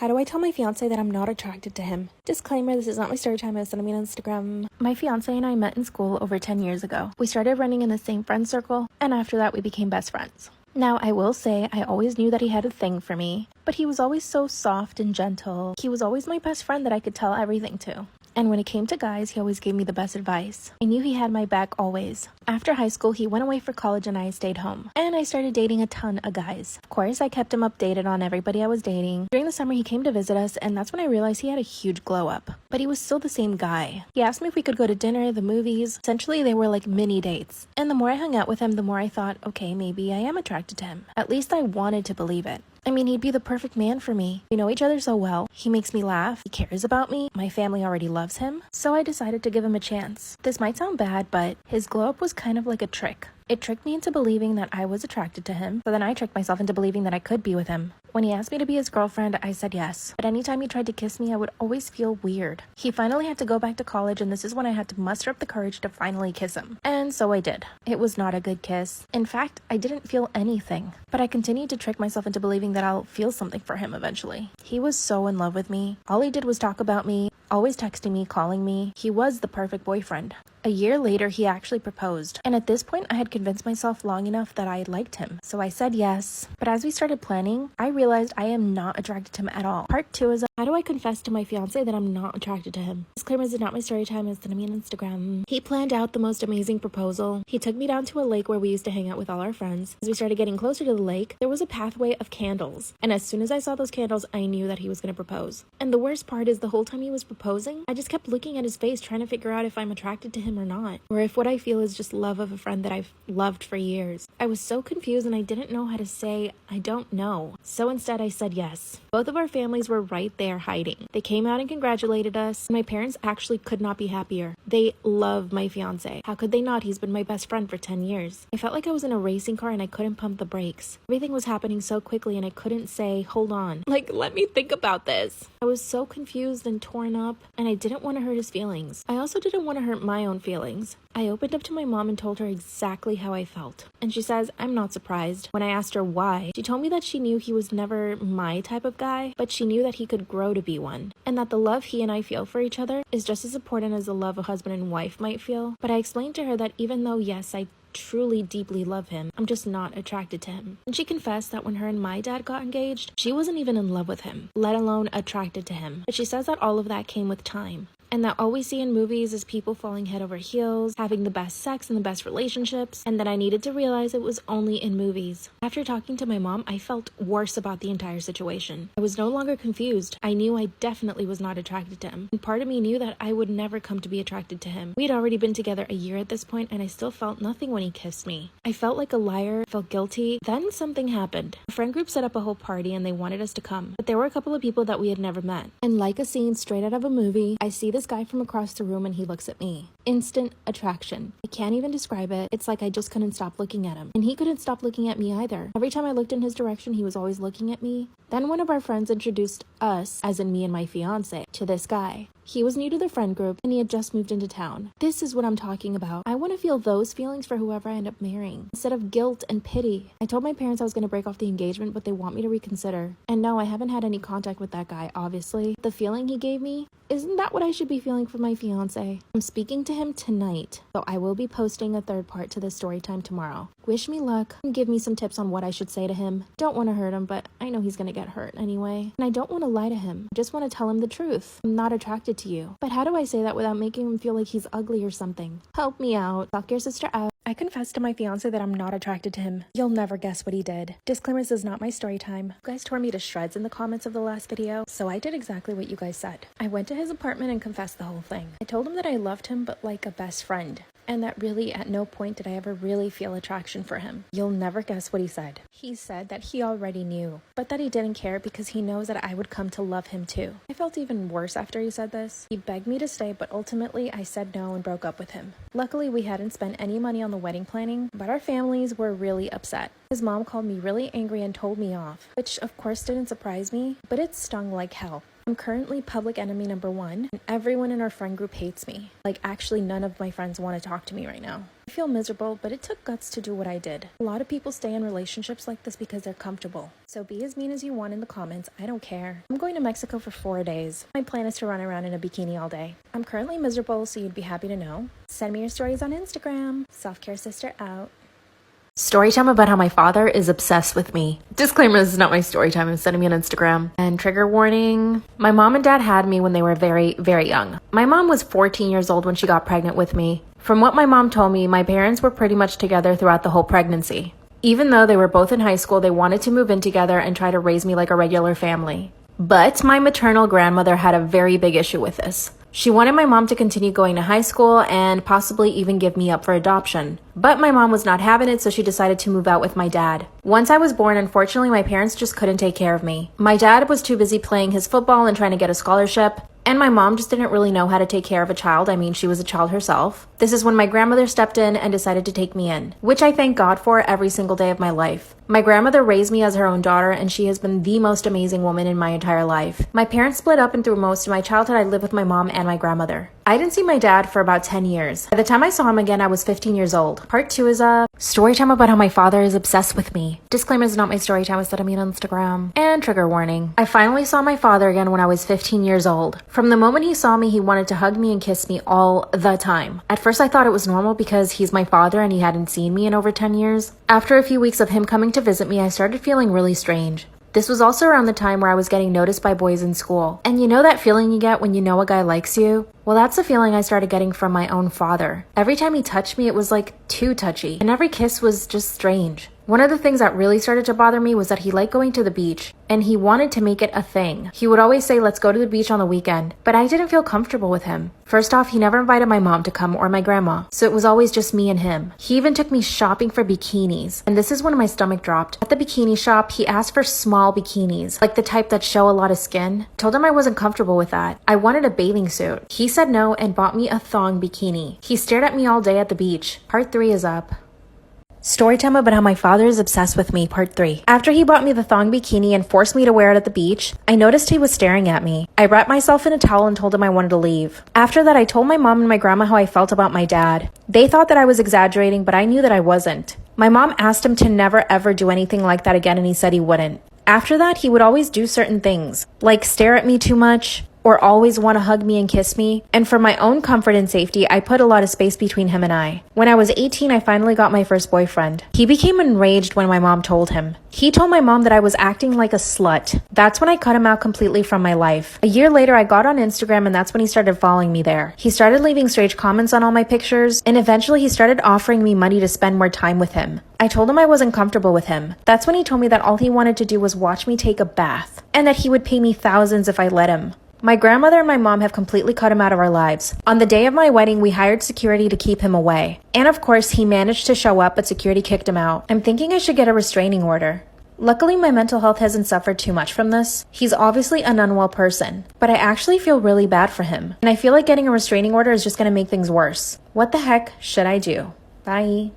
How do I tell my fiance that I'm not attracted to him? Disclaimer, this is not my story time. I sent me on Instagram. My fiance and I met in school over 10 years ago. We started running in the same friend circle, and after that we became best friends. Now, I will say I always knew that he had a thing for me, but he was always so soft and gentle. He was always my best friend that I could tell everything to. And when it came to guys, he always gave me the best advice. I knew he had my back always. After high school, he went away for college and I stayed home. And I started dating a ton of guys. Of course, I kept him updated on everybody I was dating. During the summer, he came to visit us, and that's when I realized he had a huge glow up. But he was still the same guy. He asked me if we could go to dinner, the movies. Essentially, they were like mini dates. And the more I hung out with him, the more I thought, okay, maybe I am attracted to him. At least I wanted to believe it. I mean, he'd be the perfect man for me. We know each other so well. He makes me laugh. He cares about me. My family already loves him. So I decided to give him a chance. This might sound bad, but his glow up was kind of like a trick. It tricked me into believing that I was attracted to him, but then I tricked myself into believing that I could be with him. When he asked me to be his girlfriend, I said yes. But anytime he tried to kiss me, I would always feel weird. He finally had to go back to college, and this is when I had to muster up the courage to finally kiss him. And so I did. It was not a good kiss. In fact, I didn't feel anything. But I continued to trick myself into believing that I'll feel something for him eventually. He was so in love with me. All he did was talk about me, always texting me, calling me. He was the perfect boyfriend. A year later, he actually proposed. And at this point, I had convinced myself long enough that I liked him. So I said yes. But as we started planning, I realized I am not attracted to him at all. Part 2 is, how do I confess to my fiance that I'm not attracted to him? Disclaimer, this is not my story time. It's me on Instagram. He planned out the most amazing proposal. He took me down to a lake where we used to hang out with all our friends. As we started getting closer to the lake, there was a pathway of candles. And as soon as I saw those candles, I knew that he was going to propose. And the worst part is the whole time he was proposing, I just kept looking at his face, trying to figure out if I'm attracted to him or not, or if what I feel is just love of a friend that I've loved for years. I was so confused and I didn't know how to say, I don't know. So instead I said yes. Both of our families were right there hiding. They came out and congratulated us. My parents actually could not be happier. They love my fiance. How could they not? He's been my best friend for 10 years. I felt like I was in a racing car and I couldn't pump the brakes. Everything was happening so quickly and I couldn't say, hold on. Like, let me think about this. I was so confused and torn up, and I didn't want to hurt his feelings. I also didn't want to hurt my own feelings. I opened up to my mom and told her exactly how I felt. And she says, I'm not surprised. When I asked her why, she told me that she knew he was never my type of guy, but she knew that he could grow to be one. And that the love he and I feel for each other is just as important as the love a husband and wife might feel. But I explained to her that even though, yes, I truly deeply love him, I'm just not attracted to him. And she confessed that when her and my dad got engaged, she wasn't even in love with him, let alone attracted to him. But she says that all of that came with time. And that all we see in movies is people falling head over heels, having the best sex and the best relationships, and that I needed to realize it was only in movies. After talking to my mom, I felt worse about the entire situation. I was no longer confused. I knew I definitely was not attracted to him. And part of me knew that I would never come to be attracted to him. We had already been together a year at this point, and I still felt nothing when he kissed me. I felt like a liar, felt guilty. Then something happened. A friend group set up a whole party and they wanted us to come. But there were a couple of people that we had never met. And like a scene straight out of a movie, I see this guy from across the room and he looks at me. Instant attraction. I can't even describe it. It's like I just couldn't stop looking at him. And he couldn't stop looking at me either. Every time I looked in his direction, he was always looking at me. Then one of our friends introduced us, as in me and my fiance, to this guy. He was new to the friend group and he had just moved into town. This is what I'm talking about. I want to feel those feelings for whoever I end up marrying, instead of guilt and pity. I told my parents I was going to break off the engagement, but they want me to reconsider. And no, I haven't had any contact with that guy, obviously. The feeling he gave me, isn't that what I should be feeling for my fiance? I'm speaking to him tonight, so I will be posting a third part to this story time tomorrow. Wish me luck and give me some tips on what I should say to him. Don't want to hurt him, but I know he's going to get hurt anyway. And I don't want to lie to him. I just want to tell him the truth. I'm not attracted to you. But how do I say that without making him feel like he's ugly or something? Help me out. Talk your sister out. I confessed to my fiance that I'm not attracted to him. You'll never guess what he did. Disclaimer, this is not my story time. You guys tore me to shreds in the comments of the last video, so I did exactly what you guys said. I went to his apartment and confessed the whole thing. I told him that I loved him, but like a best friend. And that really at no point did I ever really feel attraction for him. You'll never guess what he said. He said that he already knew, but that he didn't care because he knows that I would come to love him too. I felt even worse after he said this. He begged me to stay, but ultimately I said no and broke up with him. Luckily, we hadn't spent any money on the wedding planning, but our families were really upset. His mom called me really angry and told me off, which of course didn't surprise me, but it stung like hell. I'm currently public enemy number 1, and everyone in our friend group hates me. Like, actually, none of my friends want to talk to me right now. I feel miserable, but it took guts to do what I did. A lot of people stay in relationships like this because they're comfortable. So be as mean as you want in the comments, I don't care. I'm going to Mexico for 4 days. My plan is to run around in a bikini all day. I'm currently miserable, so you'd be happy to know. Send me your stories on Instagram. Self-care sister out. Story time about how my father is obsessed with me. Disclaimer, this is not my story time. I'm sending me on Instagram. And trigger warning. My mom and dad had me when they were very, very young. My mom was 14 years old when she got pregnant with me. From what my mom told me, my parents were pretty much together throughout the whole pregnancy. Even though they were both in high school, they wanted to move in together and try to raise me like a regular family. But my maternal grandmother had a very big issue with this. She wanted my mom to continue going to high school and possibly even give me up for adoption. But my mom was not having it, so she decided to move out with my dad. Once I was born, unfortunately, my parents just couldn't take care of me. My dad was too busy playing his football and trying to get a scholarship. And my mom just didn't really know how to take care of a child. I mean, she was a child herself. This is when my grandmother stepped in and decided to take me in, which I thank God for every single day of my life. My grandmother raised me as her own daughter, and she has been the most amazing woman in my entire life. My parents split up, and through most of my childhood, I lived with my mom and my grandmother. I didn't see my dad for about 10 years. By the time I saw him again, I was 15 years old. Part 2 is a story time about how my father is obsessed with me. Disclaimer, is not my story time, instead of me on Instagram. And trigger warning. I finally saw my father again when I was 15 years old. From the moment he saw me, he wanted to hug me and kiss me all the time. At first, I thought it was normal because he's my father and he hadn't seen me in over 10 years. After a few weeks of him coming to visit me, I started feeling really strange. This was also around the time where I was getting noticed by boys in school. And you know that feeling you get when you know a guy likes you? Well, that's the feeling I started getting from my own father. Every time he touched me, it was like too touchy. And every kiss was just strange. One of the things that really started to bother me was that he liked going to the beach, and he wanted to make it a thing. He would always say, let's go to the beach on the weekend, but I didn't feel comfortable with him. First off, he never invited my mom to come or my grandma, so it was always just me and him. He even took me shopping for bikinis, and this is when my stomach dropped. At the bikini shop, he asked for small bikinis, like the type that show a lot of skin. Told him I wasn't comfortable with that. I wanted a bathing suit. He said no and bought me a thong bikini. He stared at me all day at the beach. Part 3 is up. Story time about how my father is obsessed with me, part 3. After he bought me the thong bikini and forced me to wear it at the beach, I noticed he was staring at me. I wrapped myself in a towel and told him I wanted to leave. After that, I told my mom and my grandma how I felt about my dad. They thought that I was exaggerating, but I knew that I wasn't. My mom asked him to never ever do anything like that again, and he said he wouldn't. After that, he would always do certain things, like stare at me too much, or always want to hug me and kiss me. And for my own comfort and safety, I put a lot of space between him and I. When I was 18, I finally got my first boyfriend. He became enraged when my mom told him. He told my mom that I was acting like a slut. That's when I cut him out completely from my life. A year later, I got on Instagram, and that's when he started following me there. He started leaving strange comments on all my pictures, and eventually he started offering me money to spend more time with him. I told him I wasn't comfortable with him. That's when he told me that all he wanted to do was watch me take a bath, and that he would pay me thousands if I let him. My grandmother and my mom have completely cut him out of our lives. On the day of my wedding, we hired security to keep him away. And of course, he managed to show up, but security kicked him out. I'm thinking I should get a restraining order. Luckily, my mental health hasn't suffered too much from this. He's obviously an unwell person, but I actually feel really bad for him. And I feel like getting a restraining order is just going to make things worse. What the heck should I do? Bye.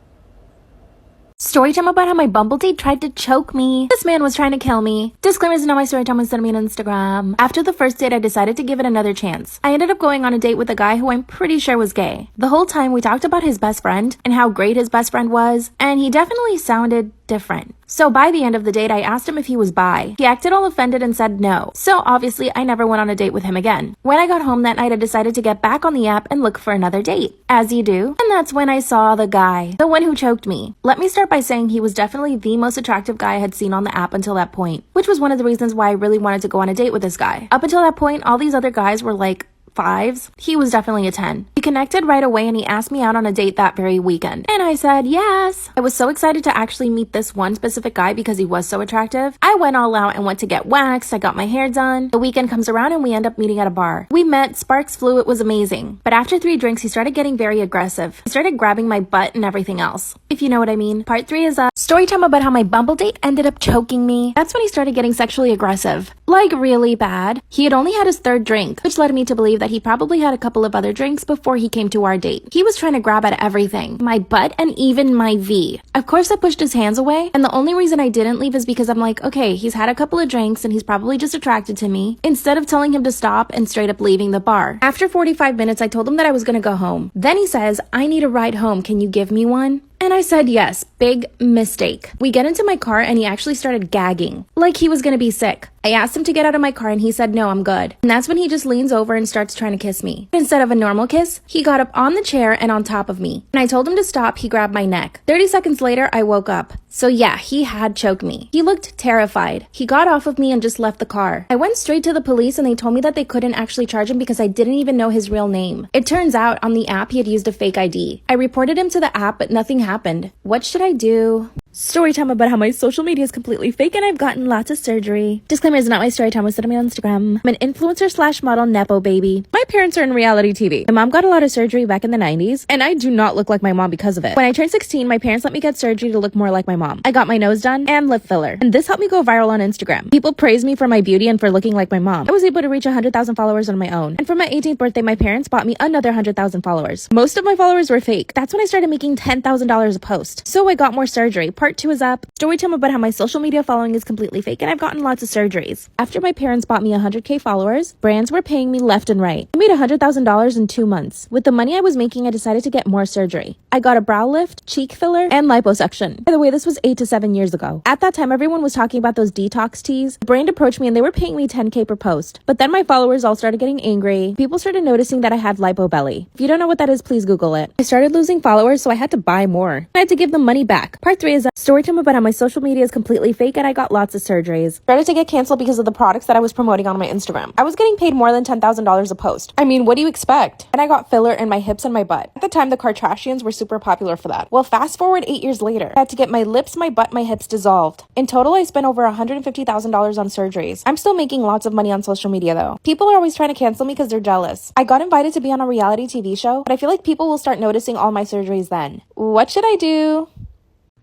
Story time about how my Bumble date tried to choke me. This man was trying to kill me. Disclaimer, is not my story time, send me on Instagram. After the first date, I decided to give it another chance. I ended up going on a date with a guy who I'm pretty sure was gay. The whole time we talked about his best friend and how great his best friend was, and he definitely sounded different. So by the end of the date, I asked him if he was bi. He acted all offended and said no. So obviously, I never went on a date with him again. When I got home that night, I decided to get back on the app and look for another date, as you do. And that's when I saw the guy, the one who choked me. Let me start by saying he was definitely the most attractive guy I had seen on the app until that point, which was one of the reasons why I really wanted to go on a date with this guy. Up until that point, all these other guys were like 5s. He was definitely a 10. We connected right away and he asked me out on a date that very weekend. And I said yes. I was so excited to actually meet this one specific guy because he was so attractive. I went all out and went to get waxed. I got my hair done. The weekend comes around and we end up meeting at a bar. We met, sparks flew, it was amazing. But after 3 drinks, he started getting very aggressive. He started grabbing my butt and everything else, if you know what I mean. Part 3 is a story time about how my Bumble date ended up choking me. That's when he started getting sexually aggressive. Like really bad. He had only had his 3rd drink, which led me to believe that he probably had a couple of other drinks before he came to our date. He was trying to grab at everything. My butt and even my V. Of course I pushed his hands away, and the only reason I didn't leave is because I'm like, okay, he's had a couple of drinks and he's probably just attracted to me, instead of telling him to stop and straight up leaving the bar. After 45 minutes, I told him that I was gonna go home. Then he says, I need a ride home, can you give me one? And I said yes. Big mistake. We get into my car and he actually started gagging, like he was gonna be sick. I asked him to get out of my car and he said no, I'm good. And that's when he just leans over and starts trying to kiss me. Instead of a normal kiss, he got up on the chair and on top of me. And I told him to stop, he grabbed my neck. 30 seconds later, I woke up. So yeah, he had choked me. He looked terrified. He got off of me and just left the car. I went straight to the police and they told me that they couldn't actually charge him because I didn't even know his real name. It turns out on the app he had used a fake ID. I reported him to the app, but nothing happened. What should I do? Story time about how my social media is completely fake and I've gotten lots of surgery. Disclaimer is not my story time, was sent me on Instagram. I'm an influencer slash model nepo baby. My parents are in reality TV. My mom got a lot of surgery back in the 90s and I do not look like my mom because of it. When I turned 16, my parents let me get surgery to look more like my mom. I got my nose done and lip filler. And this helped me go viral on Instagram. People praised me for my beauty and for looking like my mom. I was able to reach 100,000 followers on my own. And for my 18th birthday, my parents bought me another 100,000 followers. Most of my followers were fake. That's when I started making $10,000 a post. So I got more surgery. Part 2 is up. Story time about how my social media following is completely fake and I've gotten lots of surgeries. After my parents bought me 100K followers, brands were paying me left and right. I made $100,000 in 2 months. With the money I was making, I decided to get more surgery. I got a brow lift, cheek filler, and liposuction. By the way, this was 8 to 7 years ago. At that time, everyone was talking about those detox teas. A brand approached me and they were paying me 10K per post. But then my followers all started getting angry. People started noticing that I had lipo belly. If you don't know what that is, please Google it. I started losing followers, so I had to buy more. I had to give them money back. Part 3 is story time about how my social media is completely fake and I got lots of surgeries. Started to get canceled because of the products that I was promoting on my Instagram. I was getting paid more than $10,000 a post. I mean, what do you expect? And I got filler in my hips and my butt. At the time, the Kardashians were super popular for that. Well, fast forward 8 years later, I had to get my lips, my butt, my hips dissolved. In total, I spent over $150,000 on surgeries. I'm still making lots of money on social media though. People are always trying to cancel me because they're jealous. I got invited to be on a reality TV show, but I feel like people will start noticing all my surgeries then. What should I do?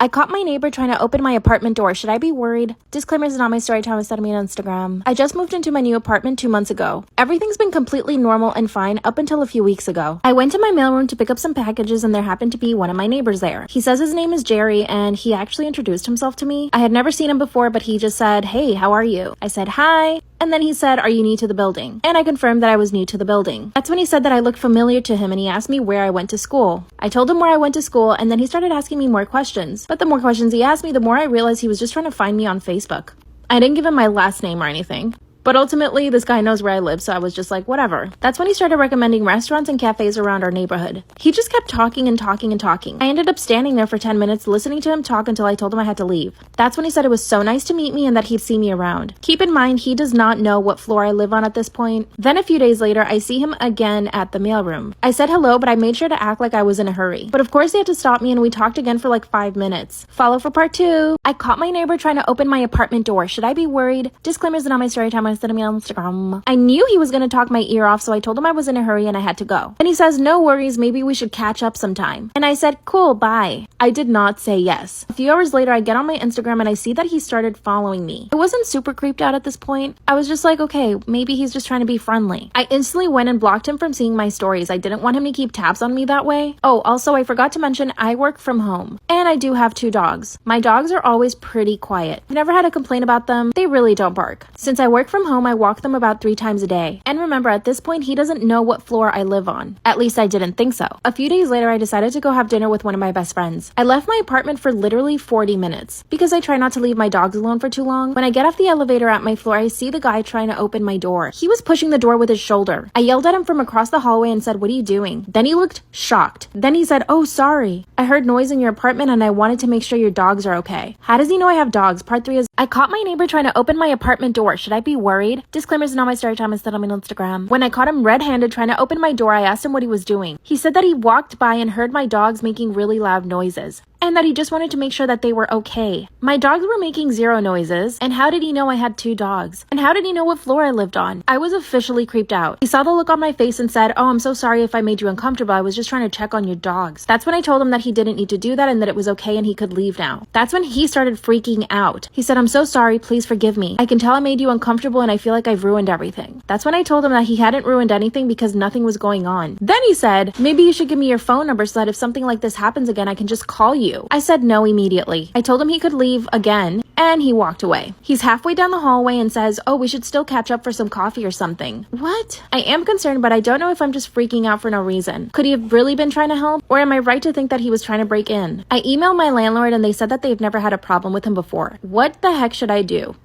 I caught my neighbor trying to open my apartment door. Should I be worried? Disclaimer is not my story time, was sent to me on Instagram. I just moved into my new apartment 2 months ago. Everything's been completely normal and fine up until a few weeks ago. I went to my mailroom to pick up some packages and there happened to be one of my neighbors there. He says his name is Jerry and he actually introduced himself to me. I had never seen him before, but he just said, "Hey, how are you?" I said, "Hi." And then he said, "Are you new to the building?" And I confirmed that I was new to the building. That's when he said that I looked familiar to him and he asked me where I went to school. I told him where I went to school and then he started asking me more questions. But the more questions he asked me, the more I realized he was just trying to find me on Facebook. I didn't give him my last name or anything. But ultimately, this guy knows where I live, so I was just like, whatever. That's when he started recommending restaurants and cafes around our neighborhood. He just kept talking and talking and talking. I ended up standing there for 10 minutes listening to him talk until I told him I had to leave. That's when he said it was so nice to meet me and that he'd see me around. Keep in mind, he does not know what floor I live on at this point. Then a few days later, I see him again at the mailroom. I said hello, but I made sure to act like I was in a hurry. But of course, he had to stop me and we talked again for like 5 minutes. Follow for part 2. I caught my neighbor trying to open my apartment door. Should I be worried? Disclaimers are not my story time. I sent him on Instagram. I knew he was going to talk my ear off, so I told him I was in a hurry and I had to go. And he says, "No worries, maybe we should catch up sometime." And I said, "Cool, bye." I did not say yes. A few hours later, I get on my Instagram and I see that he started following me. I wasn't super creeped out at this point. I was just like, okay, maybe he's just trying to be friendly. I instantly went and blocked him from seeing my stories. I didn't want him to keep tabs on me that way. Oh, also, I forgot to mention I work from home. And I do have 2 dogs. My dogs are always pretty quiet. I've never had a complaint about them. They really don't bark. Since I work from home, I walk them about 3 times a day. And remember, at this point, he doesn't know what floor I live on. At least I didn't think so. A few days later, I decided to go have dinner with one of my best friends. I left my apartment for literally 40 minutes because I try not to leave my dogs alone for too long. When I get off the elevator at my floor, I see the guy trying to open my door. He was pushing the door with his shoulder. I yelled at him from across the hallway and said, "What are you doing?" Then he looked shocked. Then he said, "Oh, sorry. I heard noise in your apartment and I wanted to make sure your dogs are okay." How does he know I have dogs? Part 3 is I caught my neighbor trying to open my apartment door. Should I be worried? Disclaimers is not my story time. I said on Instagram. When I caught him red-handed trying to open my door, I asked him what he was doing. He said that he walked by and heard my dogs making really loud noises. and that he just wanted to make sure that they were okay. My dogs were making zero noises, and how did he know I had 2 dogs? And how did he know what floor I lived on? I was officially creeped out. He saw the look on my face and said, "Oh, I'm so sorry if I made you uncomfortable. I was just trying to check on your dogs." That's when I told him that he didn't need to do that and that it was okay and he could leave now. That's when he started freaking out. He said, "I'm so sorry, please forgive me. I can tell I made you uncomfortable and I feel like I've ruined everything." That's when I told him that he hadn't ruined anything because nothing was going on. Then he said, "Maybe you should give me your phone number so that if something like this happens again, I can just call you." I said no immediately. I told him he could leave again, and he walked away. He's halfway down the hallway and says, "Oh, we should still catch up for some coffee or something." What? I am concerned, but I don't know if I'm just freaking out for no reason. Could he have really been trying to help? Or am I right to think that he was trying to break in? I emailed my landlord and they said that they've never had a problem with him before. What the heck should I do?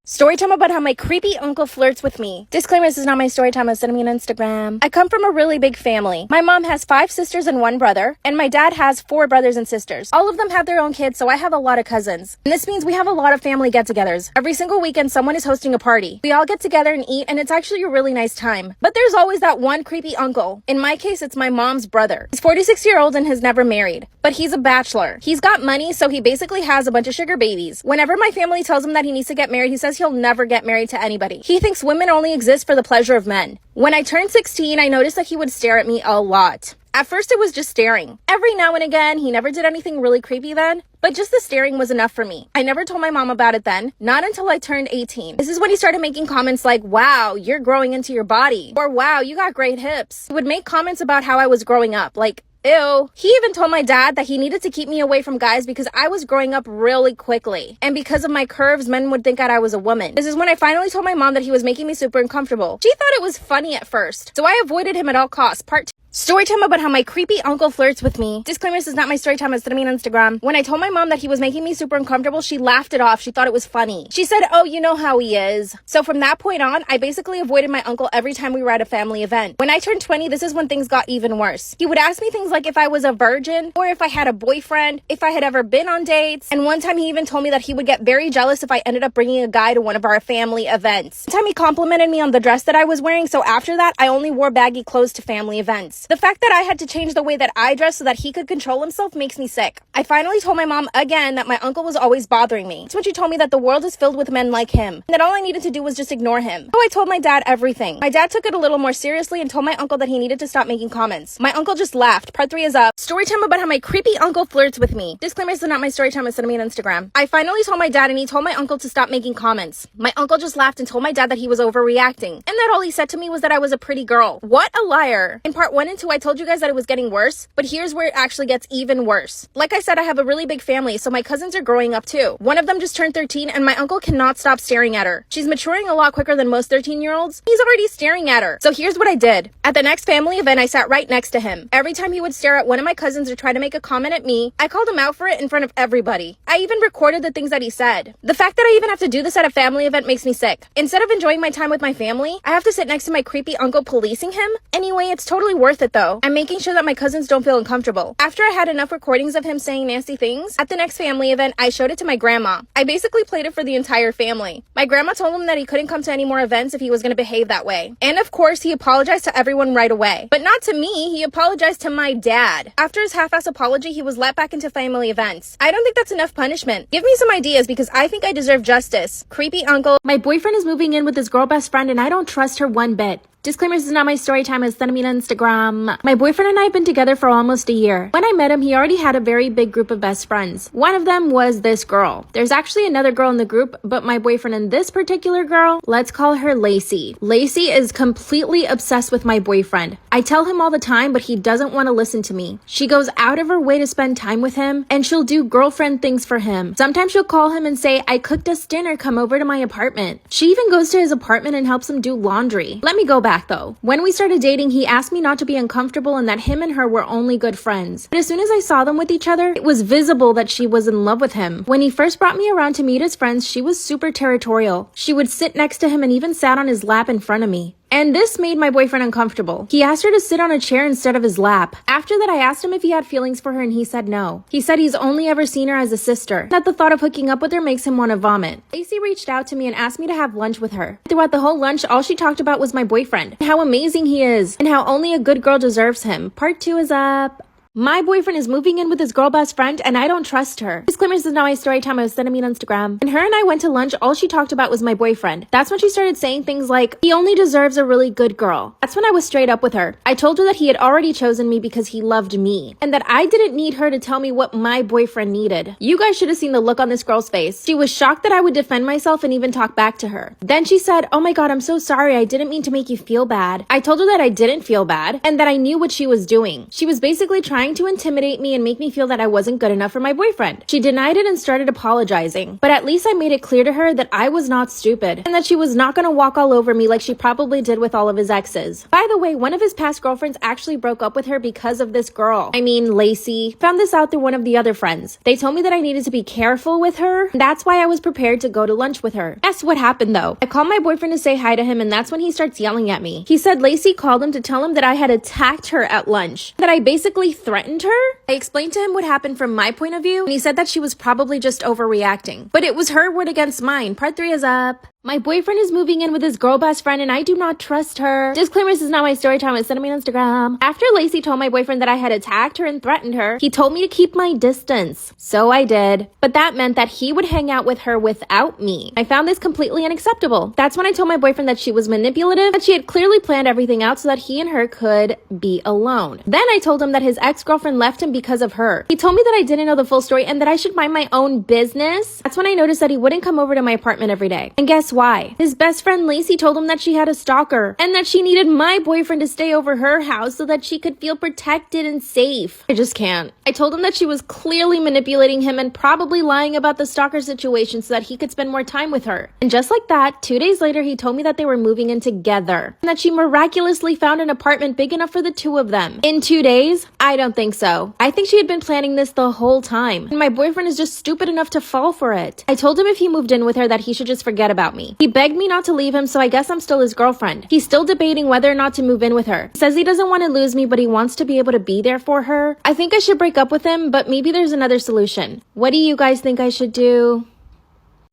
Story time about how my creepy uncle flirts with me. Disclaimer, this is not my story time. Send me on Instagram. I come from a really big family. My mom has 5 sisters and 1 brother, and my dad has 4 brothers and sisters. All of them have their own kids, so I have a lot of cousins. And this means we have a lot of family get-togethers. Every single weekend, someone is hosting a party. We all get together and eat, and it's actually a really nice time. But there's always that one creepy uncle. In my case, it's my mom's brother. He's 46-year-old and has never married, but he's a bachelor. He's got money, so he basically has a bunch of sugar babies. Whenever my family tells him that he needs to get married, he says he'll never get married to anybody. He thinks women only exist for the pleasure of men. When I turned 16, I noticed that he would stare at me a lot. At first, it was just staring. Every now and again, he never did anything really creepy then, but just the staring was enough for me. I never told my mom about it then, not until I turned 18. This is when he started making comments like, "Wow, you're growing into your body," or "Wow, you got great hips." He would make comments about how I was growing up, like, "Ew." He even told my dad that he needed to keep me away from guys because I was growing up really quickly. And because of my curves, men would think that I was a woman. This is when I finally told my mom that he was making me super uncomfortable. She thought it was funny at first, so I avoided him at all costs. Part 2. Story time about how my creepy uncle flirts with me. Disclaimer, this is not my story time. Send me on Instagram. When I told my mom that he was making me super uncomfortable, she laughed it off. She thought it was funny. She said, "Oh, you know how he is." So from that point on, I basically avoided my uncle every time we were at a family event. When I turned 20, this is when things got even worse. He would ask me things like if I was a virgin, or if I had a boyfriend, if I had ever been on dates. And one time he even told me that he would get very jealous if I ended up bringing a guy to one of our family events. One time he complimented me on the dress that I was wearing, so after that, I only wore baggy clothes to family events. The fact that I had to change the way that I dress so that he could control himself makes me sick. I finally told my mom again that my uncle was always bothering me. It's when she told me that the world is filled with men like him, and that all I needed to do was just ignore him. So I told my dad everything. My dad took it a little more seriously and told my uncle that he needed to stop making comments. My uncle just laughed. Part 3 is up. Story time about how my creepy uncle flirts with me. Disclaimer, this is not my story time. Send me on Instagram. I finally told my dad and he told my uncle to stop making comments. My uncle just laughed and told my dad that he was overreacting, and that all he said to me was that I was a pretty girl. What a liar. In part 1 and 2, I told you guys that it was getting worse, but here's where it actually gets even worse. Like I said, I have a really big family, so my cousins are growing up too. One of them just turned 13, and my uncle cannot stop staring at her. She's maturing a lot quicker than most 13-year-olds. He's already staring at her. So here's what I did. At the next family event, I sat right next to him. Every time he would stare at one of my cousins or try to make a comment at me, I called him out for it in front of everybody. I even recorded the things that he said. The fact that I even have to do this at a family event makes me sick. Instead of enjoying my time with my family, I have to sit next to my creepy uncle policing him. Anyway, it's totally worth it though. I'm making sure that my cousins don't feel uncomfortable. After I had enough recordings of him saying nasty things, at the next family event, I showed it to my grandma. I basically played it for the entire family. My grandma told him that he couldn't come to any more events if he was going to behave that way. And of course, he apologized to everyone right away. But not to me, he apologized to my dad. After his half-ass apology, he was let back into family events. I don't think that's enough punishment. Give me some ideas because I think I deserve justice. Creepy uncle. My boyfriend is moving in with his girl best friend and I don't trust her one bit. Disclaimer, this is not my story time. Send me on Instagram. My boyfriend and I have been together for almost a year. When I met him, he already had a very big group of best friends. One of them was this girl. There's actually another girl in the group, but my boyfriend and this particular girl, let's call her Lacey. Lacey is completely obsessed with my boyfriend. I tell him all the time, but he doesn't want to listen to me. She goes out of her way to spend time with him, and she'll do girlfriend things for him. Sometimes she'll call him and say, "I cooked us dinner, come over to my apartment." She even goes to his apartment and helps him do laundry. Let me go back though. When we started dating, he asked me not to be uncomfortable and that him and her were only good friends. But as soon as I saw them with each other, it was visible that she was in love with him. When he first brought me around to meet his friends, she was super territorial. She would sit next to him and even sat on his lap in front of me. And this made my boyfriend uncomfortable. He asked her to sit on a chair instead of his lap. After that, I asked him if he had feelings for her and he said no. He said he's only ever seen her as a sister, that the thought of hooking up with her makes him want to vomit. Lacey reached out to me and asked me to have lunch with her. Throughout the whole lunch, all she talked about was my boyfriend, how amazing he is, and how only a good girl deserves him. Part 2 is up. My boyfriend is moving in with his girl best friend and I don't trust her. Disclaimer, this is not my story time. I was sending me on Instagram. And her and I went to lunch. All she talked about was my boyfriend. That's when she started saying things like, he only deserves a really good girl. That's when I was straight up with her. I told her that he had already chosen me because he loved me. And that I didn't need her to tell me what my boyfriend needed. You guys should have seen the look on this girl's face. She was shocked that I would defend myself and even talk back to her. Then she said, oh my god, I'm so sorry. I didn't mean to make you feel bad. I told her that I didn't feel bad and that I knew what she was doing. She was basically trying to intimidate me and make me feel that I wasn't good enough for my boyfriend. She denied it and started apologizing. But at least I made it clear to her that I was not stupid and that she was not gonna walk all over me like she probably did with all of his exes. By the way, one of his past girlfriends actually broke up with her because of this girl. I mean, Lacey. Found this out through one of the other friends. They told me that I needed to be careful with her. That's why I was prepared to go to lunch with her. Guess what happened though? I called my boyfriend to say hi to him and that's when he starts yelling at me. He said Lacey called him to tell him that I had attacked her at lunch. That I basically threatened her. I explained to him what happened from my point of view, and he said that she was probably just overreacting. But it was her word against mine. Part 3 is up. My boyfriend is moving in with his girl best friend and I do not trust her. Disclaimer, this is not my story time. It's sent me on Instagram. After Lacey told my boyfriend that I had attacked her and threatened her, he told me to keep my distance. So I did. But that meant that he would hang out with her without me. I found this completely unacceptable. That's when I told my boyfriend that she was manipulative, that she had clearly planned everything out so that he and her could be alone. Then I told him that his ex-girlfriend left him because of her. He told me that I didn't know the full story and that I should mind my own business. That's when I noticed that he wouldn't come over to my apartment every day. And guess why? His best friend Lacey told him that she had a stalker and that she needed my boyfriend to stay over her house so that she could feel protected and safe. I just can't. I told him that she was clearly manipulating him and probably lying about the stalker situation so that he could spend more time with her. And just like that, 2 days later, he told me that they were moving in together and that she miraculously found an apartment big enough for the two of them. In 2 days? I don't think so. I think she had been planning this the whole time. And my boyfriend is just stupid enough to fall for it. I told him if he moved in with her that he should just forget about me. He begged me not to leave him, so I guess I'm still his girlfriend. He's still debating whether or not to move in with her. He says he doesn't want to lose me, but he wants to be able to be there for her. I think I should break up with him, but maybe there's another solution. What do you guys think I should do?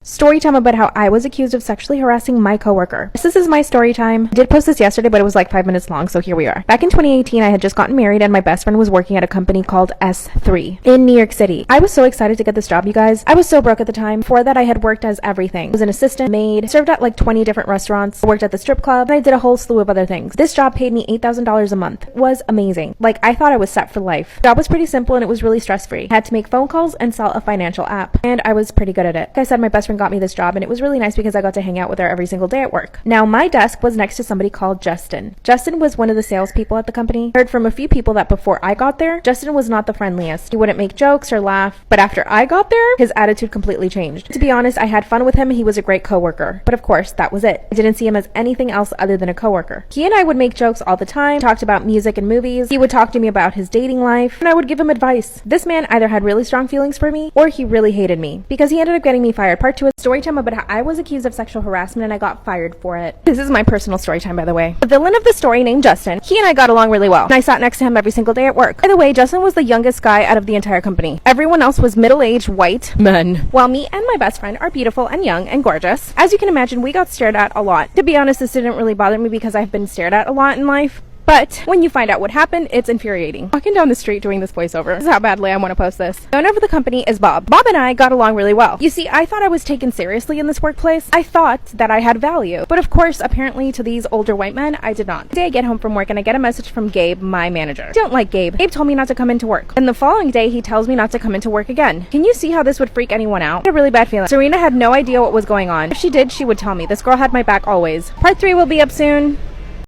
Story time about how I was accused of sexually harassing my coworker. This is my story time. I did post this yesterday, but it was like 5 minutes long, so here we are. Back in 2018, I had just gotten married and my best friend was working at a company called S3 in New York City. I was so excited to get this job, you guys. I was so broke at the time. Before that, I had worked as everything. I was an assistant, maid, served at like 20 different restaurants, worked at the strip club, and I did a whole slew of other things. This job paid me $8,000 a month. It was amazing. Like, I thought I was set for life. The job was pretty simple and it was really stress-free. I had to make phone calls and sell a financial app, and I was pretty good at it. Like I said, my best friend got me this job and it was really nice because I got to hang out with her every single day at work. Now, my desk was next to somebody called Justin. Justin was one of the salespeople at the company. I heard from a few people that before I got there, Justin was not the friendliest. He wouldn't make jokes or laugh, but after I got there, his attitude completely changed. To be honest, I had fun with him and he was a great coworker. But of course, that was it. I didn't see him as anything else other than a coworker. He and I would make jokes all the time, talked about music and movies. He would talk to me about his dating life, and I would give him advice. This man either had really strong feelings for me, or he really hated me, because he ended up getting me fired. Part 2 is story time about how I was accused of sexual harassment and I got fired for it. This is my personal story time, by the way. The villain of the story, named Justin, he and I got along really well, and I sat next to him every single day at work. By the way, Justin was the youngest guy out of the entire company. Everyone else was middle-aged white men, while me and my best friend are beautiful and young and gorgeous. As you can imagine, we got stared at a lot. To be honest, this didn't really bother me because I've been stared at a lot in life. But when you find out what happened, it's infuriating. Walking down the street doing this voiceover. This is how badly I want to post this. The owner of the company is Bob. Bob and I got along really well. You see, I thought I was taken seriously in this workplace. I thought that I had value. But of course, apparently to these older white men, I did not. Today I get home from work and I get a message from Gabe, my manager. I don't like Gabe. Gabe told me not to come into work. And the following day, he tells me not to come into work again. Can you see how this would freak anyone out? I had a really bad feeling. Serena had no idea what was going on. If she did, she would tell me. This girl had my back always. Part 3 will be up soon.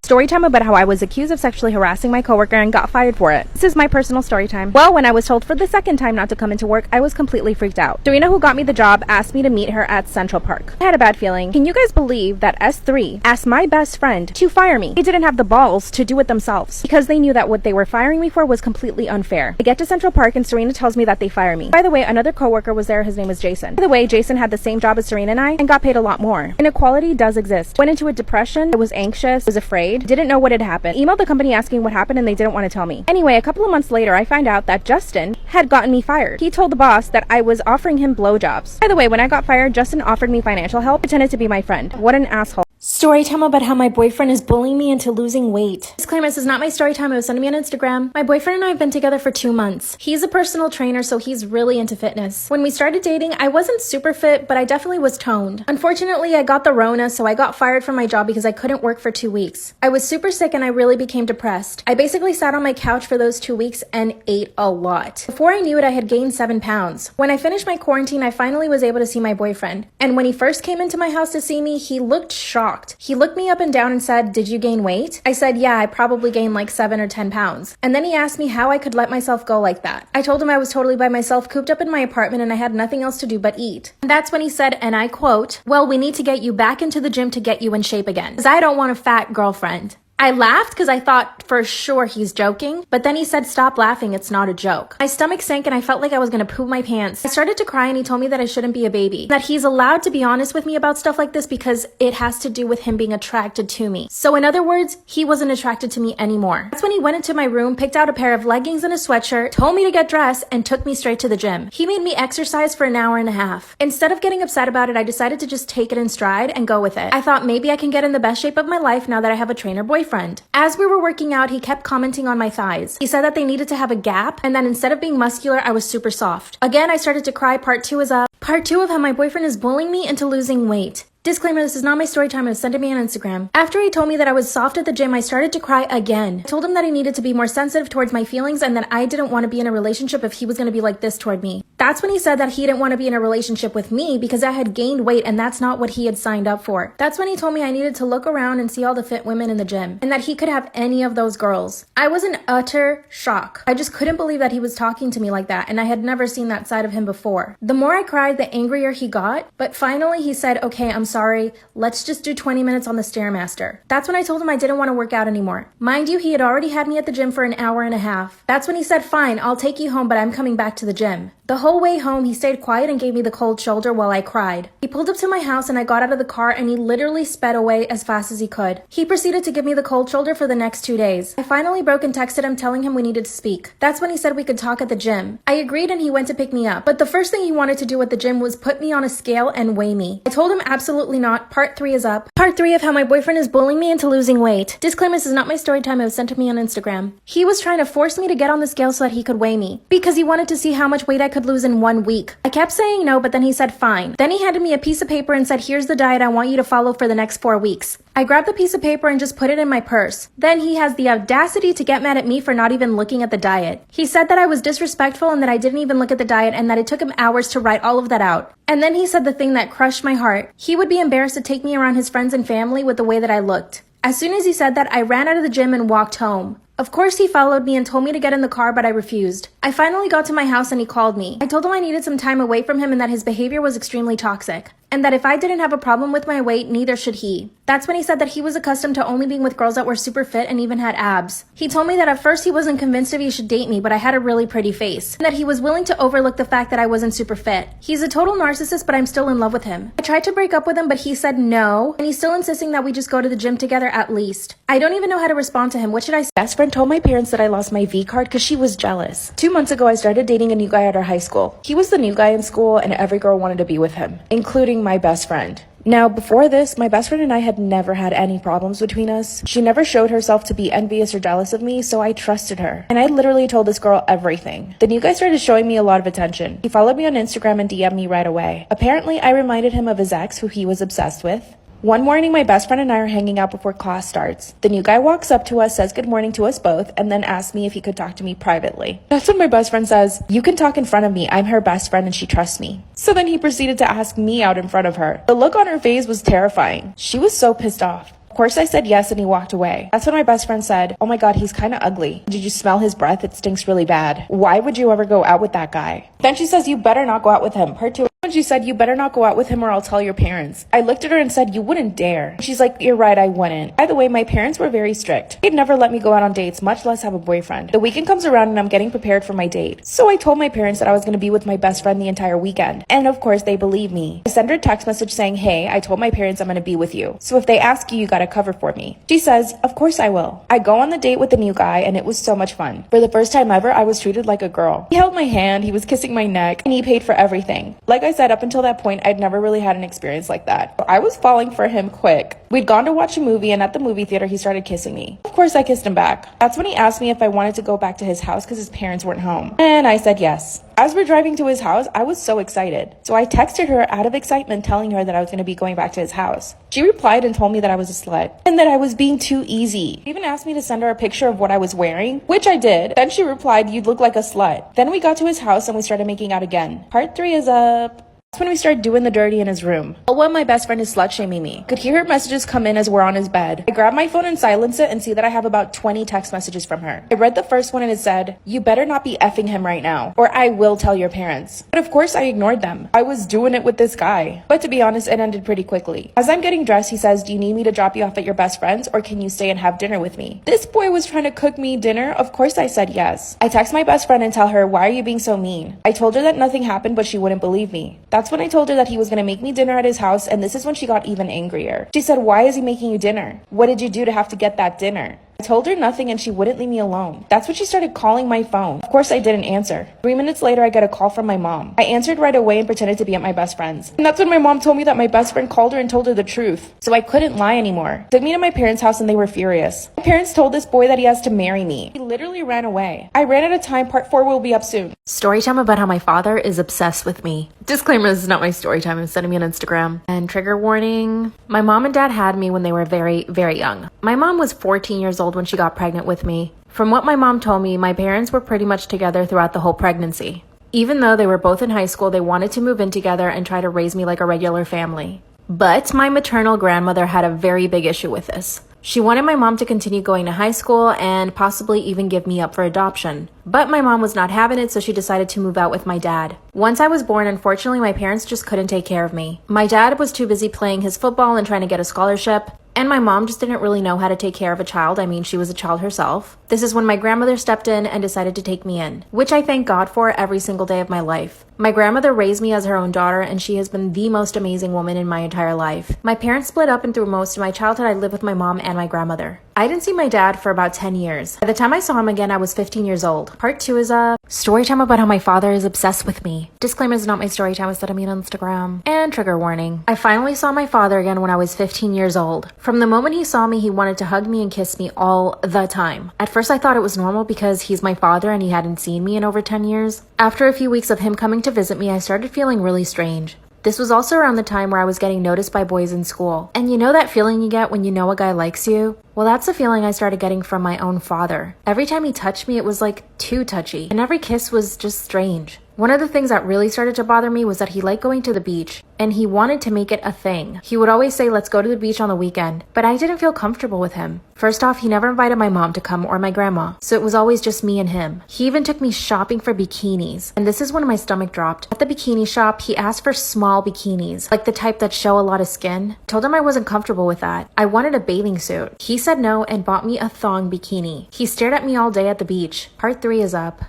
Story time about how I was accused of sexually harassing my coworker and got fired for it. This is my personal story time. Well, when I was told for the second time not to come into work, I was completely freaked out. Serena, who got me the job, asked me to meet her at Central Park. I had a bad feeling. Can you guys believe that S3 asked my best friend to fire me? They didn't have the balls to do it themselves because they knew that what they were firing me for was completely unfair. I get to Central Park and Serena tells me that they fire me. By the way, another coworker was there. His name was Jason. By the way, Jason had the same job as Serena and I and got paid a lot more. Inequality does exist. Went into a depression. I was anxious, was afraid, didn't know what had happened. Emailed the company asking what happened and they didn't want to tell me. Anyway, a couple of months later, I find out that Justin had gotten me fired. He told the boss that I was offering him blowjobs. By the way, when I got fired, Justin offered me financial help, pretended to be my friend. What an asshole. Story time about how my boyfriend is bullying me into losing weight. Disclaimer, this is not my story time. It was sent to me on Instagram. My boyfriend and I have been together for 2 months. He's a personal trainer, so he's really into fitness. When we started dating, I wasn't super fit, but I definitely was toned. Unfortunately, I got the Rona, so I got fired from my job because I couldn't work for 2 weeks. I was super sick and I really became depressed. I basically sat on my couch for those 2 weeks and ate a lot. Before I knew it, I had gained 7 pounds. When I finished my quarantine, I finally was able to see my boyfriend. And when he first came into my house to see me, he looked shocked. He looked me up and down and said, "Did you gain weight?" I said, "Yeah, I probably gained like 7 or 10 pounds. And then he asked me how I could let myself go like that. I told him I was totally by myself, cooped up in my apartment, and I had nothing else to do but eat. And that's when he said, and I quote, "Well, we need to get you back into the gym to get you in shape again, because I don't want a fat girlfriend." I laughed because I thought for sure he's joking, but then he said, "Stop laughing, it's not a joke." My stomach sank and I felt like I was gonna poop my pants. I started to cry and he told me that I shouldn't be a baby, that he's allowed to be honest with me about stuff like this because it has to do with him being attracted to me. So in other words, he wasn't attracted to me anymore. That's when he went into my room, picked out a pair of leggings and a sweatshirt, told me to get dressed, and took me straight to the gym. He made me exercise for an hour and a half. Instead of getting upset about it, I decided to just take it in stride and go with it. I thought maybe I can get in the best shape of my life now that I have a trainer boyfriend. As we were working out, he kept commenting on my thighs. He said that they needed to have a gap and that instead of being muscular, I was super soft. Again, I started to cry. Part 2 is up. Part 2 of how my boyfriend is bullying me into losing weight. Disclaimer, this is not my story time. It was sent to me on Instagram. After he told me that I was soft at the gym, I started to cry again. I told him that I needed to be more sensitive towards my feelings and that I didn't want to be in a relationship if he was going to be like this toward me. That's when he said that he didn't want to be in a relationship with me because I had gained weight and that's not what he had signed up for. That's when he told me I needed to look around and see all the fit women in the gym and that he could have any of those girls. I was in utter shock. I just couldn't believe that he was talking to me like that and I had never seen that side of him before. The more I cried, the angrier he got, but finally he said, "Okay, I'm sorry. Let's just do 20 minutes on the Stairmaster." That's when I told him I didn't want to work out anymore. Mind you, he had already had me at the gym for an hour and a half. That's when he said, "Fine, I'll take you home, but I'm coming back to the gym." The whole way home, he stayed quiet and gave me the cold shoulder while I cried. He pulled up to my house and I got out of the car and he literally sped away as fast as he could. He proceeded to give me the cold shoulder for the next 2 days. I finally broke and texted him telling him we needed to speak. That's when he said we could talk at the gym. I agreed and he went to pick me up. But the first thing he wanted to do at the gym was put me on a scale and weigh me. I told him absolutely not. Part 3 is up. Part 3 of how my boyfriend is bullying me into losing weight. Disclaimer, this is not my story time. It was sent to me on Instagram. He was trying to force me to get on the scale so that he could weigh me because he wanted to see how much weight I could lose in 1 week. I kept saying no, but then he said fine. Then he handed me a piece of paper and said, "Here's the diet I want you to follow for the next 4 weeks." I grabbed the piece of paper and just put it in my purse. Then he has the audacity to get mad at me for not even looking at the diet. He said that I was disrespectful and that I didn't even look at the diet and that it took him hours to write all of that out. And then he said the thing that crushed my heart. He would be embarrassed to take me around his friends and family with the way that I looked. As soon as he said that, I ran out of the gym and walked home. Of course, he followed me and told me to get in the car, but I refused. I finally got to my house and he called me. I told him I needed some time away from him and that his behavior was extremely toxic, and that if I didn't have a problem with my weight, neither should he. That's when he said that he was accustomed to only being with girls that were super fit and even had abs. He told me that at first he wasn't convinced if he should date me, but I had a really pretty face, and that he was willing to overlook the fact that I wasn't super fit. He's a total narcissist, but I'm still in love with him. I tried to break up with him, but he said no, and he's still insisting that we just go to the gym together at least. I don't even know how to respond to him. What should I say? Best friend told my parents that I lost my V card because she was jealous. 2 months ago, I started dating a new guy at our high school. He was the new guy in school, and every girl wanted to be with him, including my best friend. Now, before this, my best friend and I had never had any problems between us. She never showed herself to be envious or jealous of me, so I trusted her. And I literally told this girl everything. The new guy started showing me a lot of attention. He followed me on Instagram and DM'd me right away. Apparently, I reminded him of his ex, who he was obsessed with. One morning, my best friend and I are hanging out before class starts. The new guy walks up to us, says good morning to us both, and then asks me if he could talk to me privately. That's when my best friend says, "You can talk in front of me. I'm her best friend and she trusts me." So then he proceeded to ask me out in front of her. The look on her face was terrifying. She was so pissed off. Of course I said yes and he walked away. That's when my best friend said, "Oh my god, he's kind of ugly. Did you smell his breath? It stinks really bad. Why would you ever go out with that guy?" Then she says, "You better not go out with him." Part 2. When she said, "You better not go out with him or I'll tell your parents," I looked at her and said, "You wouldn't dare." She's like, "You're right, I wouldn't." By the way, my parents were very strict. They'd never let me go out on dates, much less have a boyfriend. The weekend comes around and I'm getting prepared for my date. So I told my parents that I was going to be with my best friend the entire weekend. And of course, they believe me. I sent her a text message saying, "Hey, I told my parents I'm going to be with you. So if they ask you, you got to cover for me." She says, "Of course I will." I go on the date with the new guy and it was so much fun. For the first time ever, I was treated like a girl. He held my hand, he was kissing my neck, and he paid for everything. Like I said, up until that point, I'd never really had an experience like that. I was falling for him quick. We'd gone to watch a movie, and at the movie theater, he started kissing me. Of course, I kissed him back. That's when he asked me if I wanted to go back to his house because his parents weren't home. And I said yes. As we're driving to his house, I was so excited. So I texted her out of excitement, telling her that I was going to be going back to his house. She replied and told me that I was a slut and that I was being too easy. She even asked me to send her a picture of what I was wearing, which I did. Then she replied, "You'd look like a slut." Then we got to his house and we started making out again. Part 3 is up. That's when we started doing the dirty in his room. All while my best friend is slut-shaming me. Could hear her messages come in as we're on his bed. I grab my phone and silence it and see that I have about 20 text messages from her. I read the first one and it said, "You better not be effing him right now, or I will tell your parents." But of course I ignored them. I was doing it with this guy. But to be honest, it ended pretty quickly. As I'm getting dressed, he says, "Do you need me to drop you off at your best friend's, or can you stay and have dinner with me?" This boy was trying to cook me dinner. Of course I said yes. I text my best friend and tell her, "Why are you being so mean?" I told her that nothing happened, but she wouldn't believe me. That's when I told her that he was going to make me dinner at his house, and this is when she got even angrier. She said, "Why is he making you dinner? What did you do to have to get that dinner?" I told her nothing and she wouldn't leave me alone. That's when she started calling my phone. Of course I didn't answer. 3 minutes later, I get a call from my mom. I answered right away and pretended to be at my best friend's. And that's when my mom told me that my best friend called her and told her the truth. So I couldn't lie anymore. Took me to my parents' house and they were furious. My parents told this boy that he has to marry me. He literally ran away. I ran out of time. Part 4 will be up soon. Story time about how my father is obsessed with me. Disclaimer, this is not my story time. I'm sending me on Instagram. And trigger warning, my mom and dad had me when they were very, very young. My mom was 14 years old when she got pregnant with me. From what my mom told me, my parents were pretty much together throughout the whole pregnancy. Even though they were both in high school, they wanted to move in together and try to raise me like a regular family. But my maternal grandmother had a very big issue with this. She wanted my mom to continue going to high school and possibly even give me up for adoption. But my mom was not having it, so she decided to move out with my dad. Once I was born, unfortunately, my parents just couldn't take care of me. My dad was too busy playing his football and trying to get a scholarship. And my mom just didn't really know how to take care of a child. I mean, she was a child herself. This is when my grandmother stepped in and decided to take me in, which I thank God for every single day of my life. My grandmother raised me as her own daughter, and she has been the most amazing woman in my entire life. My parents split up, and through most of my childhood, I lived with my mom and my grandmother. I didn't see my dad for about 10 years. By the time I saw him again, I was 15 years old. Part 2 is a story time about how my father is obsessed with me. Disclaimer, is not my story time, instead of me on Instagram. And trigger warning. I finally saw my father again when I was 15 years old. From the moment he saw me, he wanted to hug me and kiss me all the time. At first, I thought it was normal because he's my father and he hadn't seen me in over 10 years. After a few weeks of him coming to visit me, I started feeling really strange. This was also around the time where I was getting noticed by boys in school. And you know that feeling you get when you know a guy likes you? Well, that's the feeling I started getting from my own father. Every time he touched me, it was like too touchy. And every kiss was just strange. One of the things that really started to bother me was that he liked going to the beach, and he wanted to make it a thing. He would always say, "Let's go to the beach on the weekend," but I didn't feel comfortable with him. First off, he never invited my mom to come or my grandma, so it was always just me and him. He even took me shopping for bikinis, and this is when my stomach dropped. At the bikini shop, he asked for small bikinis, like the type that show a lot of skin. Told him I wasn't comfortable with that. I wanted a bathing suit. He said no and bought me a thong bikini. He stared at me all day at the beach. Part 3 is up.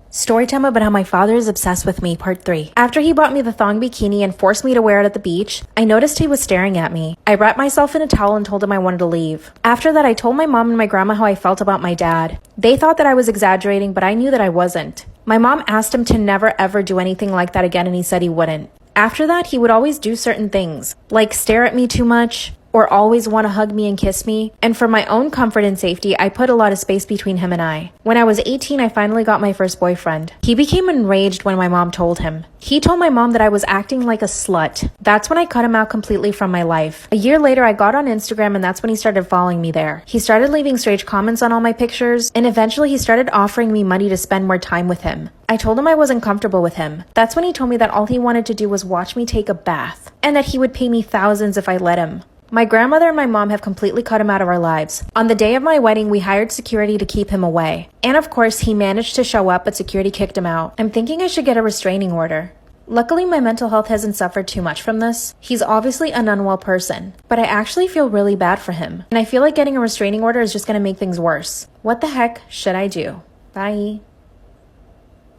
Story time about how my father is obsessed with me, part 3. After he bought me the thong bikini and forced me to wear it at the beach, I noticed he was staring at me. I wrapped myself in a towel and told him I wanted to leave. After that, I told my mom and my grandma how I felt about my dad. They thought that I was exaggerating, but I knew that I wasn't. My mom asked him to never ever do anything like that again, and he said he wouldn't. After that, he would always do certain things, like stare at me too much, or always want to hug me and kiss me. And for my own comfort and safety, I put a lot of space between him and I. When I was 18, I finally got my first boyfriend. He became enraged when my mom told him. He told my mom that I was acting like a slut. That's when I cut him out completely from my life. A year later, I got on Instagram, and that's when he started following me there. He started leaving strange comments on all my pictures, and eventually he started offering me money to spend more time with him. I told him I wasn't comfortable with him. That's when he told me that all he wanted to do was watch me take a bath, and that he would pay me thousands if I let him. My grandmother and my mom have completely cut him out of our lives. On the day of my wedding, we hired security to keep him away. And of course, he managed to show up, but security kicked him out. I'm thinking I should get a restraining order. Luckily, my mental health hasn't suffered too much from this. He's obviously an unwell person, but I actually feel really bad for him. And I feel like getting a restraining order is just going to make things worse. What the heck should I do? Bye.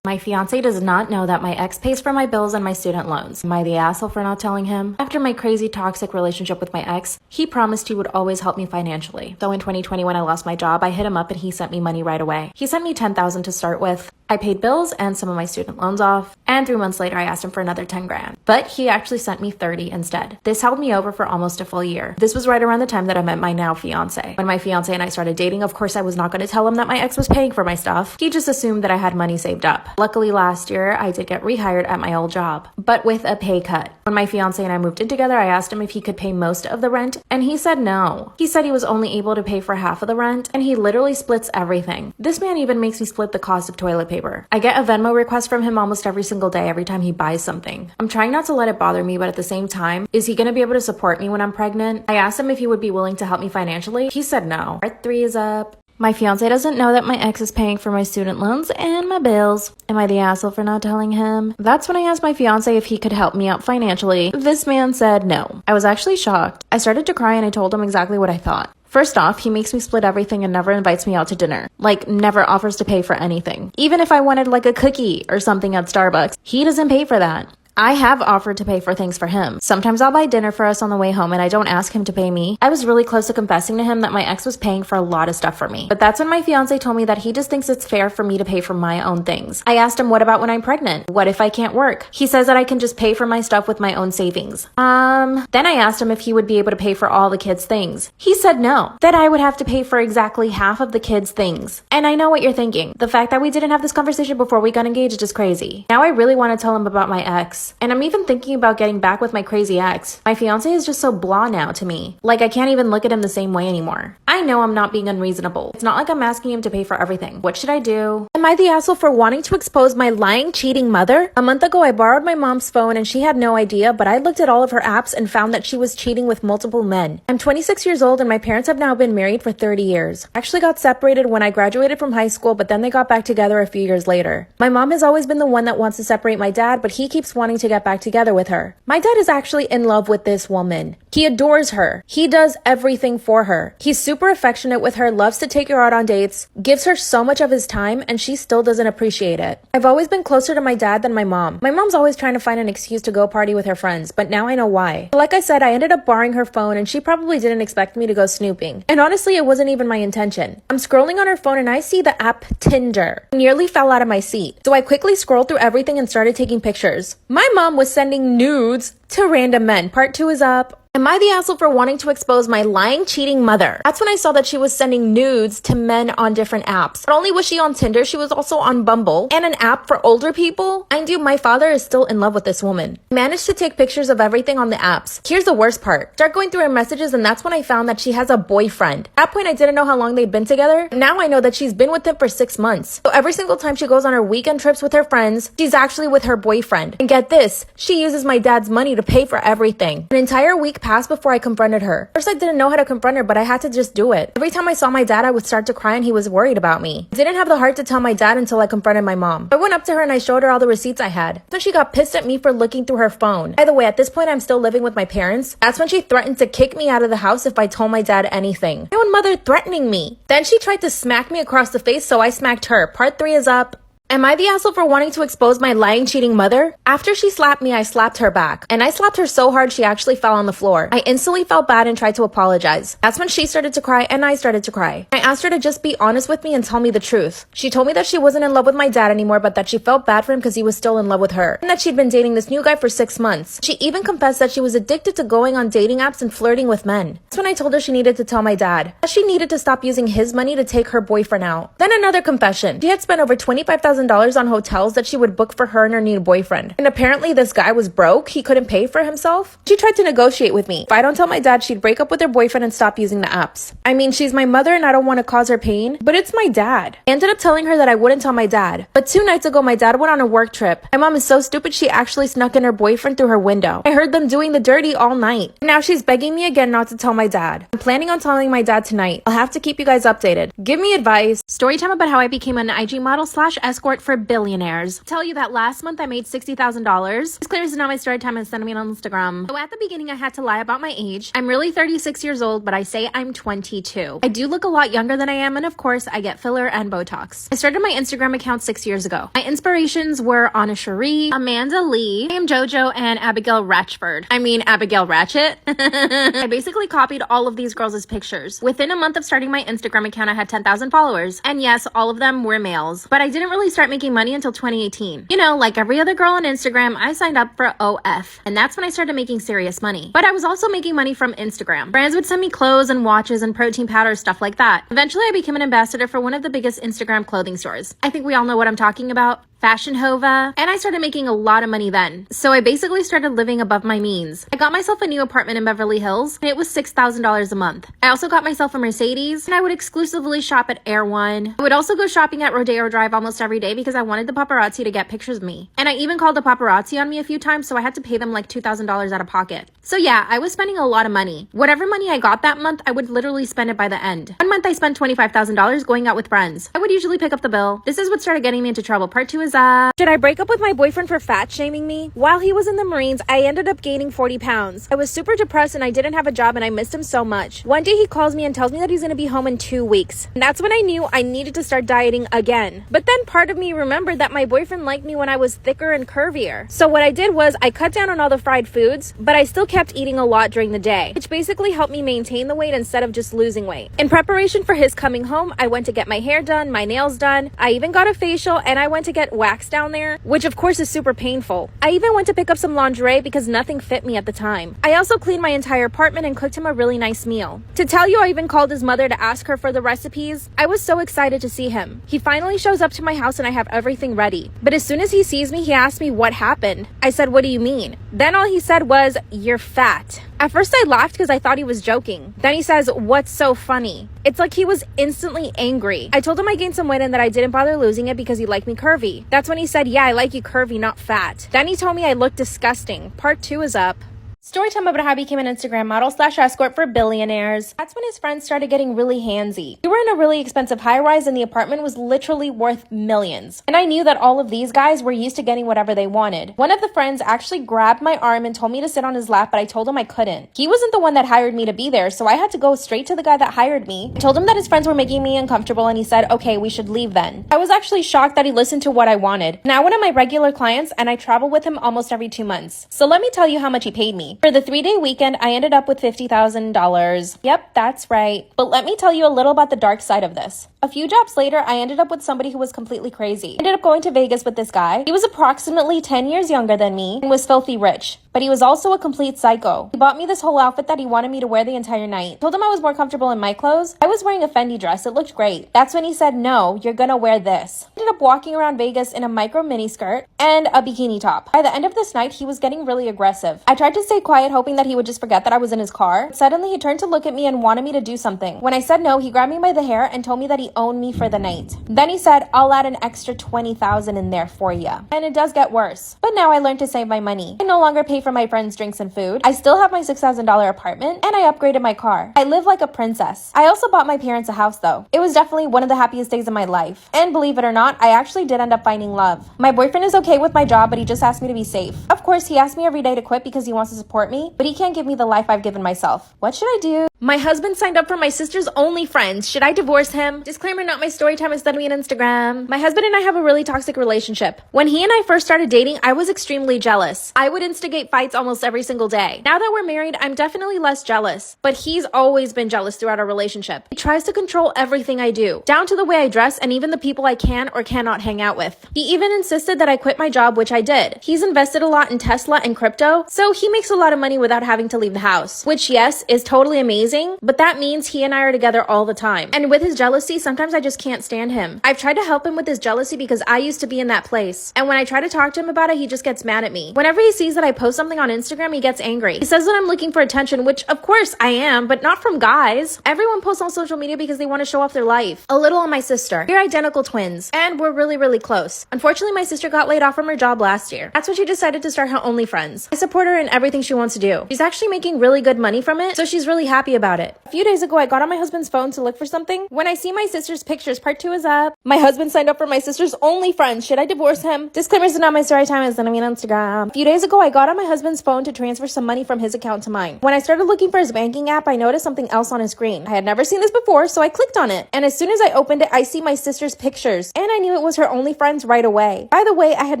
My fiance does not know that my ex pays for my bills and my student loans. Am I the asshole for not telling him? After my crazy toxic relationship with my ex, he promised he would always help me financially. So in 2020, when I lost my job, I hit him up and he sent me money right away. He sent me $10,000 to start with. I paid bills and some of my student loans off, and 3 months later I asked him for another 10 grand. But he actually sent me 30 instead. This held me over for almost a full year. This was right around the time that I met my now fiance. When my fiance and I started dating, of course I was not going to tell him that my ex was paying for my stuff. He just assumed that I had money saved up. Luckily last year I did get rehired at my old job, but with a pay cut. When my fiance and I moved in together, I asked him if he could pay most of the rent, and he said no. He said he was only able to pay for half of the rent, and he literally splits everything. This man even makes me split the cost of toilet paper. I get a Venmo request from him almost every single day every time he buys something. I'm trying not to let it bother me, but at the same time, is he going to be able to support me when I'm pregnant? I asked him if he would be willing to help me financially. He said no. Part 3 is up. My fiance doesn't know that my ex is paying for my student loans and my bills. Am I the asshole for not telling him? That's when I asked my fiance if he could help me out financially. This man said no. I was actually shocked. I started to cry and I told him exactly what I thought. First off, he makes me split everything and never invites me out to dinner. Like, never offers to pay for anything. Even if I wanted like a cookie or something at Starbucks, he doesn't pay for that. I have offered to pay for things for him. Sometimes I'll buy dinner for us on the way home and I don't ask him to pay me. I was really close to confessing to him that my ex was paying for a lot of stuff for me. But that's when my fiance told me that he just thinks it's fair for me to pay for my own things. I asked him, what about when I'm pregnant? What if I can't work? He says that I can just pay for my stuff with my own savings. Then I asked him if he would be able to pay for all the kids' things. He said no, that I would have to pay for exactly half of the kids' things. And I know what you're thinking. The fact that we didn't have this conversation before we got engaged is crazy. Now I really want to tell him about my ex. And I'm even thinking about getting back with my crazy ex. My fiance is just so blah now to me. Like I can't even look at him the same way anymore. I know I'm not being unreasonable. It's not like I'm asking him to pay for everything. What should I do? Am I the asshole for wanting to expose my lying, cheating mother? A month ago, I borrowed my mom's phone and she had no idea, but I looked at all of her apps and found that she was cheating with multiple men. I'm 26 years old and my parents have now been married for 30 years. I actually got separated when I graduated from high school, but then they got back together a few years later. My mom has always been the one that wants to separate my dad, but he keeps wanting to get back together with her. My dad is actually in love with this woman. He adores her. He does everything for her. He's super affectionate with her, loves to take her out on dates, gives her so much of his time, and she still doesn't appreciate it. I've always been closer to my dad than my mom. My mom's always trying to find an excuse to go party with her friends, but now I know why. Like I said, I ended up borrowing her phone and she probably didn't expect me to go snooping. And honestly, it wasn't even my intention. I'm scrolling on her phone and I see the app Tinder. I nearly fell out of my seat. So I quickly scrolled through everything and started taking pictures. My mom was sending nudes to random men. Part 2 is up. Am I the asshole for wanting to expose my lying, cheating mother? That's when I saw that she was sending nudes to men on different apps. Not only was she on Tinder, she was also on Bumble and an app for older people. Mind you, my father is still in love with this woman. I managed to take pictures of everything on the apps. Here's the worst part. Start going through her messages and that's when I found that she has a boyfriend. At that point, I didn't know how long they'd been together. Now I know that she's been with him for 6 months. So every single time she goes on her weekend trips with her friends, she's actually with her boyfriend. And get this, she uses my dad's money to pay for everything. An entire week passed before I confronted her. First, I didn't know how to confront her, but I had to just do it. Every time I saw my dad, I would start to cry and he was worried about me. I didn't have the heart to tell my dad until I confronted my mom. I went up to her and I showed her all the receipts I had. Then she got pissed at me for looking through her phone. By the way, at this point, I'm still living with my parents. That's when she threatened to kick me out of the house if I told my dad anything. My own mother threatening me. Then she tried to smack me across the face, so I smacked her. Part 3 is up. Am I the asshole for wanting to expose my lying, cheating mother? After she slapped me, I slapped her back. And I slapped her so hard she actually fell on the floor. I instantly felt bad and tried to apologize. That's when she started to cry and I started to cry. I asked her to just be honest with me and tell me the truth. She told me that she wasn't in love with my dad anymore, but that she felt bad for him because he was still in love with her. And that she'd been dating this new guy for 6 months. She even confessed that she was addicted to going on dating apps and flirting with men. That's when I told her she needed to tell my dad. That she needed to stop using his money to take her boyfriend out. Then another confession. She had spent over $25,000 on hotels that she would book for her and her new boyfriend. And apparently this guy was broke. He couldn't pay for himself. She tried to negotiate with me. If I don't tell my dad, she'd break up with her boyfriend and stop using the apps. I mean, she's my mother and I don't want to cause her pain, but it's my dad. I ended up telling her that I wouldn't tell my dad. But 2 nights ago, my dad went on a work trip. My mom is so stupid, she actually snuck in her boyfriend through her window. I heard them doing the dirty all night. Now she's begging me again not to tell my dad. I'm planning on telling my dad tonight. I'll have to keep you guys updated. Give me advice. Storytime about how I became an IG model / escort for billionaires. Tell you that last month I made $60,000. This clear is not my story time and send me on Instagram. So at the beginning I had to lie about my age. I'm really 36 years old, but I say I'm 22. I do look a lot younger than I am, and of course I get filler and Botox. I started my Instagram account 6 years ago. My inspirations were Anna Cherie, Amanda Lee, I am JoJo, and Abigail Ratchford. I mean Abigail Ratchet. I basically copied all of these girls' pictures. Within a month of starting my Instagram account, I had 10,000 followers. And yes, all of them were males. But I didn't really start making money until 2018. You know, like every other girl on Instagram, I signed up for OF, and that's when I started making serious money. But I was also making money from Instagram. Brands would send me clothes and watches and protein powders, stuff like that. Eventually, I became an ambassador for one of the biggest Instagram clothing stores. I think we all know what I'm talking about. Fashion Hova, and I started making a lot of money then. So I basically started living above my means. I got myself a new apartment in Beverly Hills, and it was $6,000 a month. I also got myself a Mercedes, and I would exclusively shop at Air One. I would also go shopping at Rodeo Drive almost every day because I wanted the paparazzi to get pictures of me. And I even called the paparazzi on me a few times, so I had to pay them like $2,000 out of pocket. So yeah, I was spending a lot of money. Whatever money I got that month, I would literally spend it by the end. One month I spent $25,000 going out with friends. I would usually pick up the bill. This is what started getting me into trouble. Part 2 is should I break up with my boyfriend for fat shaming me? While he was in the Marines, I ended up gaining 40 pounds. I was super depressed and I didn't have a job and I missed him so much. One day he calls me and tells me that he's going to be home in 2 weeks. And that's when I knew I needed to start dieting again. But then part of me remembered that my boyfriend liked me when I was thicker and curvier. So what I did was I cut down on all the fried foods, but I still kept eating a lot during the day, which basically helped me maintain the weight instead of just losing weight. In preparation for his coming home, I went to get my hair done, my nails done. I even got a facial and I went to get wax down there, which of course is super painful. I even went to pick up some lingerie because nothing fit me at the time. I also cleaned my entire apartment and cooked him a really nice meal. To tell you, I even called his mother to ask her for the recipes. I was so excited to see him. He finally shows up to my house and I have everything ready. But as soon as he sees me, he asks me what happened. I said, "What do you mean?" Then all he said was, "You're fat." At first I laughed because I thought he was joking. Then he says, "What's so funny?" It's like he was instantly angry. I told him I gained some weight and that I didn't bother losing it because he liked me curvy. That's when he said, "Yeah, I like you curvy, not fat." Then he told me I looked disgusting. Part 2 is up. Storytime about how I became an Instagram model / escort for billionaires. That's when his friends started getting really handsy. We were in a really expensive high-rise and the apartment was literally worth millions. And I knew that all of these guys were used to getting whatever they wanted. One of the friends actually grabbed my arm and told me to sit on his lap, but I told him I couldn't. He wasn't the one that hired me to be there, so I had to go straight to the guy that hired me. I told him that his friends were making me uncomfortable and he said, "Okay, we should leave then." I was actually shocked that he listened to what I wanted. Now one of my regular clients and I travel with him almost every 2 months. So let me tell you how much he paid me. For the 3-day weekend, I ended up with $50,000. Yep, that's right. But let me tell you a little about the dark side of this. A few jobs later, I ended up with somebody who was completely crazy. I ended up going to Vegas with this guy. He was approximately 10 years younger than me and was filthy rich. But he was also a complete psycho. He bought me this whole outfit that he wanted me to wear the entire night. Told him I was more comfortable in my clothes. I was wearing a Fendi dress. It looked great. That's when he said, "No, you're gonna wear this." I ended up walking around Vegas in a micro mini skirt and a bikini top. By the end of this night, he was getting really aggressive. I tried to stay quiet, hoping that he would just forget that I was in his car. Suddenly, he turned to look at me and wanted me to do something. When I said no, he grabbed me by the hair and told me that he owned me for the night. Then he said, "I'll add an extra 20,000 in there for you." And it does get worse. But now I learned to save my money. I no longer pay for my friends' drinks and food. I still have my $6,000 apartment and I upgraded my car. I live like a princess. I also bought my parents a house though. It was definitely one of the happiest days of my life. And believe it or not, I actually did end up finding love. My boyfriend is okay with my job, but he just asked me to be safe. Of course, he asked me every day to quit because he wants to support me, but he can't give me the life I've given myself. What should I do? My husband signed up for my sister's OnlyFriends. Should I divorce him? Disclaimer, not my Storytime, instead of me on Instagram. My husband and I have a really toxic relationship. When he and I first started dating, I was extremely jealous. I would instigate fights almost every single day. Now that we're married, I'm definitely less jealous, but he's always been jealous throughout our relationship. He tries to control everything I do, down to the way I dress and even the people I can or cannot hang out with. He even insisted that I quit my job, which I did. He's invested a lot in Tesla and crypto, so he makes a lot of money without having to leave the house, which yes, is totally amazing, but that means he and I are together all the time. And with his jealousy, sometimes I just can't stand him. I've tried to help him with his jealousy because I used to be in that place. And when I try to talk to him about it, he just gets mad at me. Whenever he sees that I post something on Instagram, he gets angry. He says that I'm looking for attention, which of course I am, but not from guys. Everyone posts on social media because they want to show off their life. A little on my sister. We're identical twins, and we're really, really close. Unfortunately, my sister got laid off from her job last year. That's when she decided to start her OnlyFriends. I support her in everything she wants to do. She's actually making really good money from it, so she's really happy about it. A few days ago, I got on my husband's phone to look for something. When I see my sister's pictures, part 2 is up. My husband signed up for my sister's OnlyFriends. Should I divorce him? Disclaimer, is not my story time, it's gonna be on Instagram. A few days ago, I got on my husband's phone to transfer some money from his account to mine. When I started looking for his banking app, I noticed something else on his screen. I had never seen this before, so I clicked on it. And as soon as I opened it, I see my sister's pictures. And I knew it was her OnlyFriends right away. By the way, I had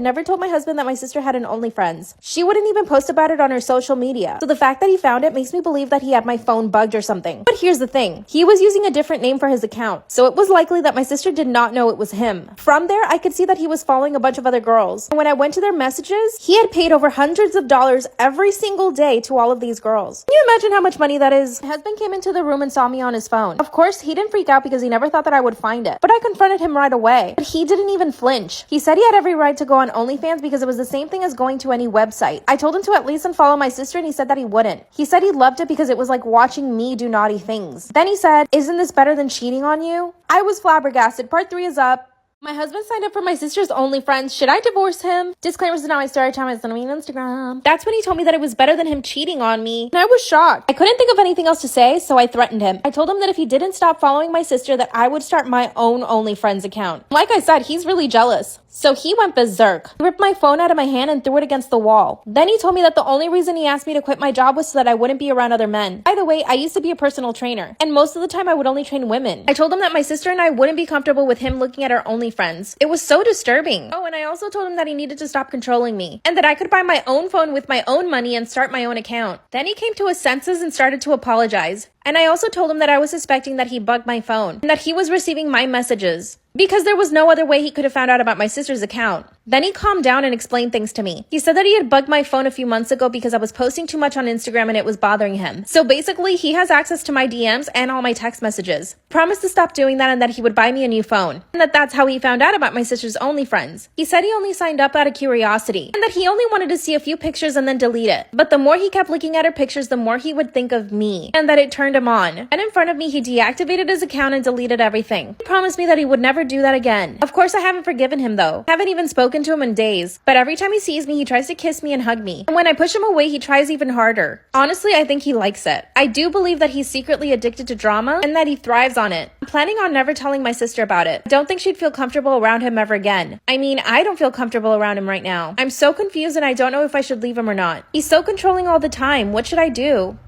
never told my husband that my sister had an OnlyFriends. She wouldn't even post about it on her social media. So the fact that he found it makes me believe that he had my phone bugged or something. But here's the thing. He was using a different name for his account. So it was likely that my sister did not know it was him. From there, I could see that he was following a bunch of other girls. And when I went to their messages, he had paid over hundreds of dollars every single day to all of these girls. Can you imagine how much money that is? My husband came into the room and saw me on his phone. Of course, he didn't freak out because he never thought that I would find it. But I confronted him right away. But he didn't even flinch. He said he had every right to go on OnlyFans because it was the same thing as going to any website. I told him to at least unfollow my sister and he said that he wouldn't. He said he loved it because it was like watching me do naughty things. Then he said, "Isn't this better than cheating on you?" I was flabbergasted. Part 3 is up. My husband signed up for my sister's OnlyFriends. Should I divorce him? Disclaimers is not my story time. It's not me on Instagram. That's when he told me that it was better than him cheating on me. And I was shocked. I couldn't think of anything else to say, so I threatened him. I told him that if he didn't stop following my sister, that I would start my own OnlyFriends account. Like I said, he's really jealous. So he went berserk. He ripped my phone out of my hand and threw it against the wall. Then he told me that the only reason he asked me to quit my job was so that I wouldn't be around other men. By the way, I used to be a personal trainer, and most of the time I would only train women. I told him that my sister and I wouldn't be comfortable with him looking at our OnlyFriends. It was so disturbing. Oh, and I also told him that he needed to stop controlling me, and that I could buy my own phone with my own money and start my own account. Then he came to his senses and started to apologize. And I also told him that I was suspecting that he bugged my phone and that he was receiving my messages because there was no other way he could have found out about my sister's account. Then he calmed down and explained things to me. He said that he had bugged my phone a few months ago because I was posting too much on Instagram and it was bothering him. So basically, he has access to my DMs and all my text messages. Promised to stop doing that and that he would buy me a new phone. And that's how he found out about my sister's OnlyFriends. He said he only signed up out of curiosity and that he only wanted to see a few pictures and then delete it. But the more he kept looking at her pictures, the more he would think of me and that it turned him on. And in front of me, he deactivated his account and deleted everything. He promised me that he would never do that again. Of course, I haven't forgiven him though. Haven't even spoken to him in days. But every time he sees me, he tries to kiss me and hug me. And when I push him away, he tries even harder. Honestly, I think he likes it. I do believe that he's secretly addicted to drama and that he thrives on it. I'm planning on never telling my sister about it. I don't think she'd feel comfortable around him ever again. I mean, I don't feel comfortable around him right now. I'm so confused and I don't know if I should leave him or not. He's so controlling all the time. What should I do?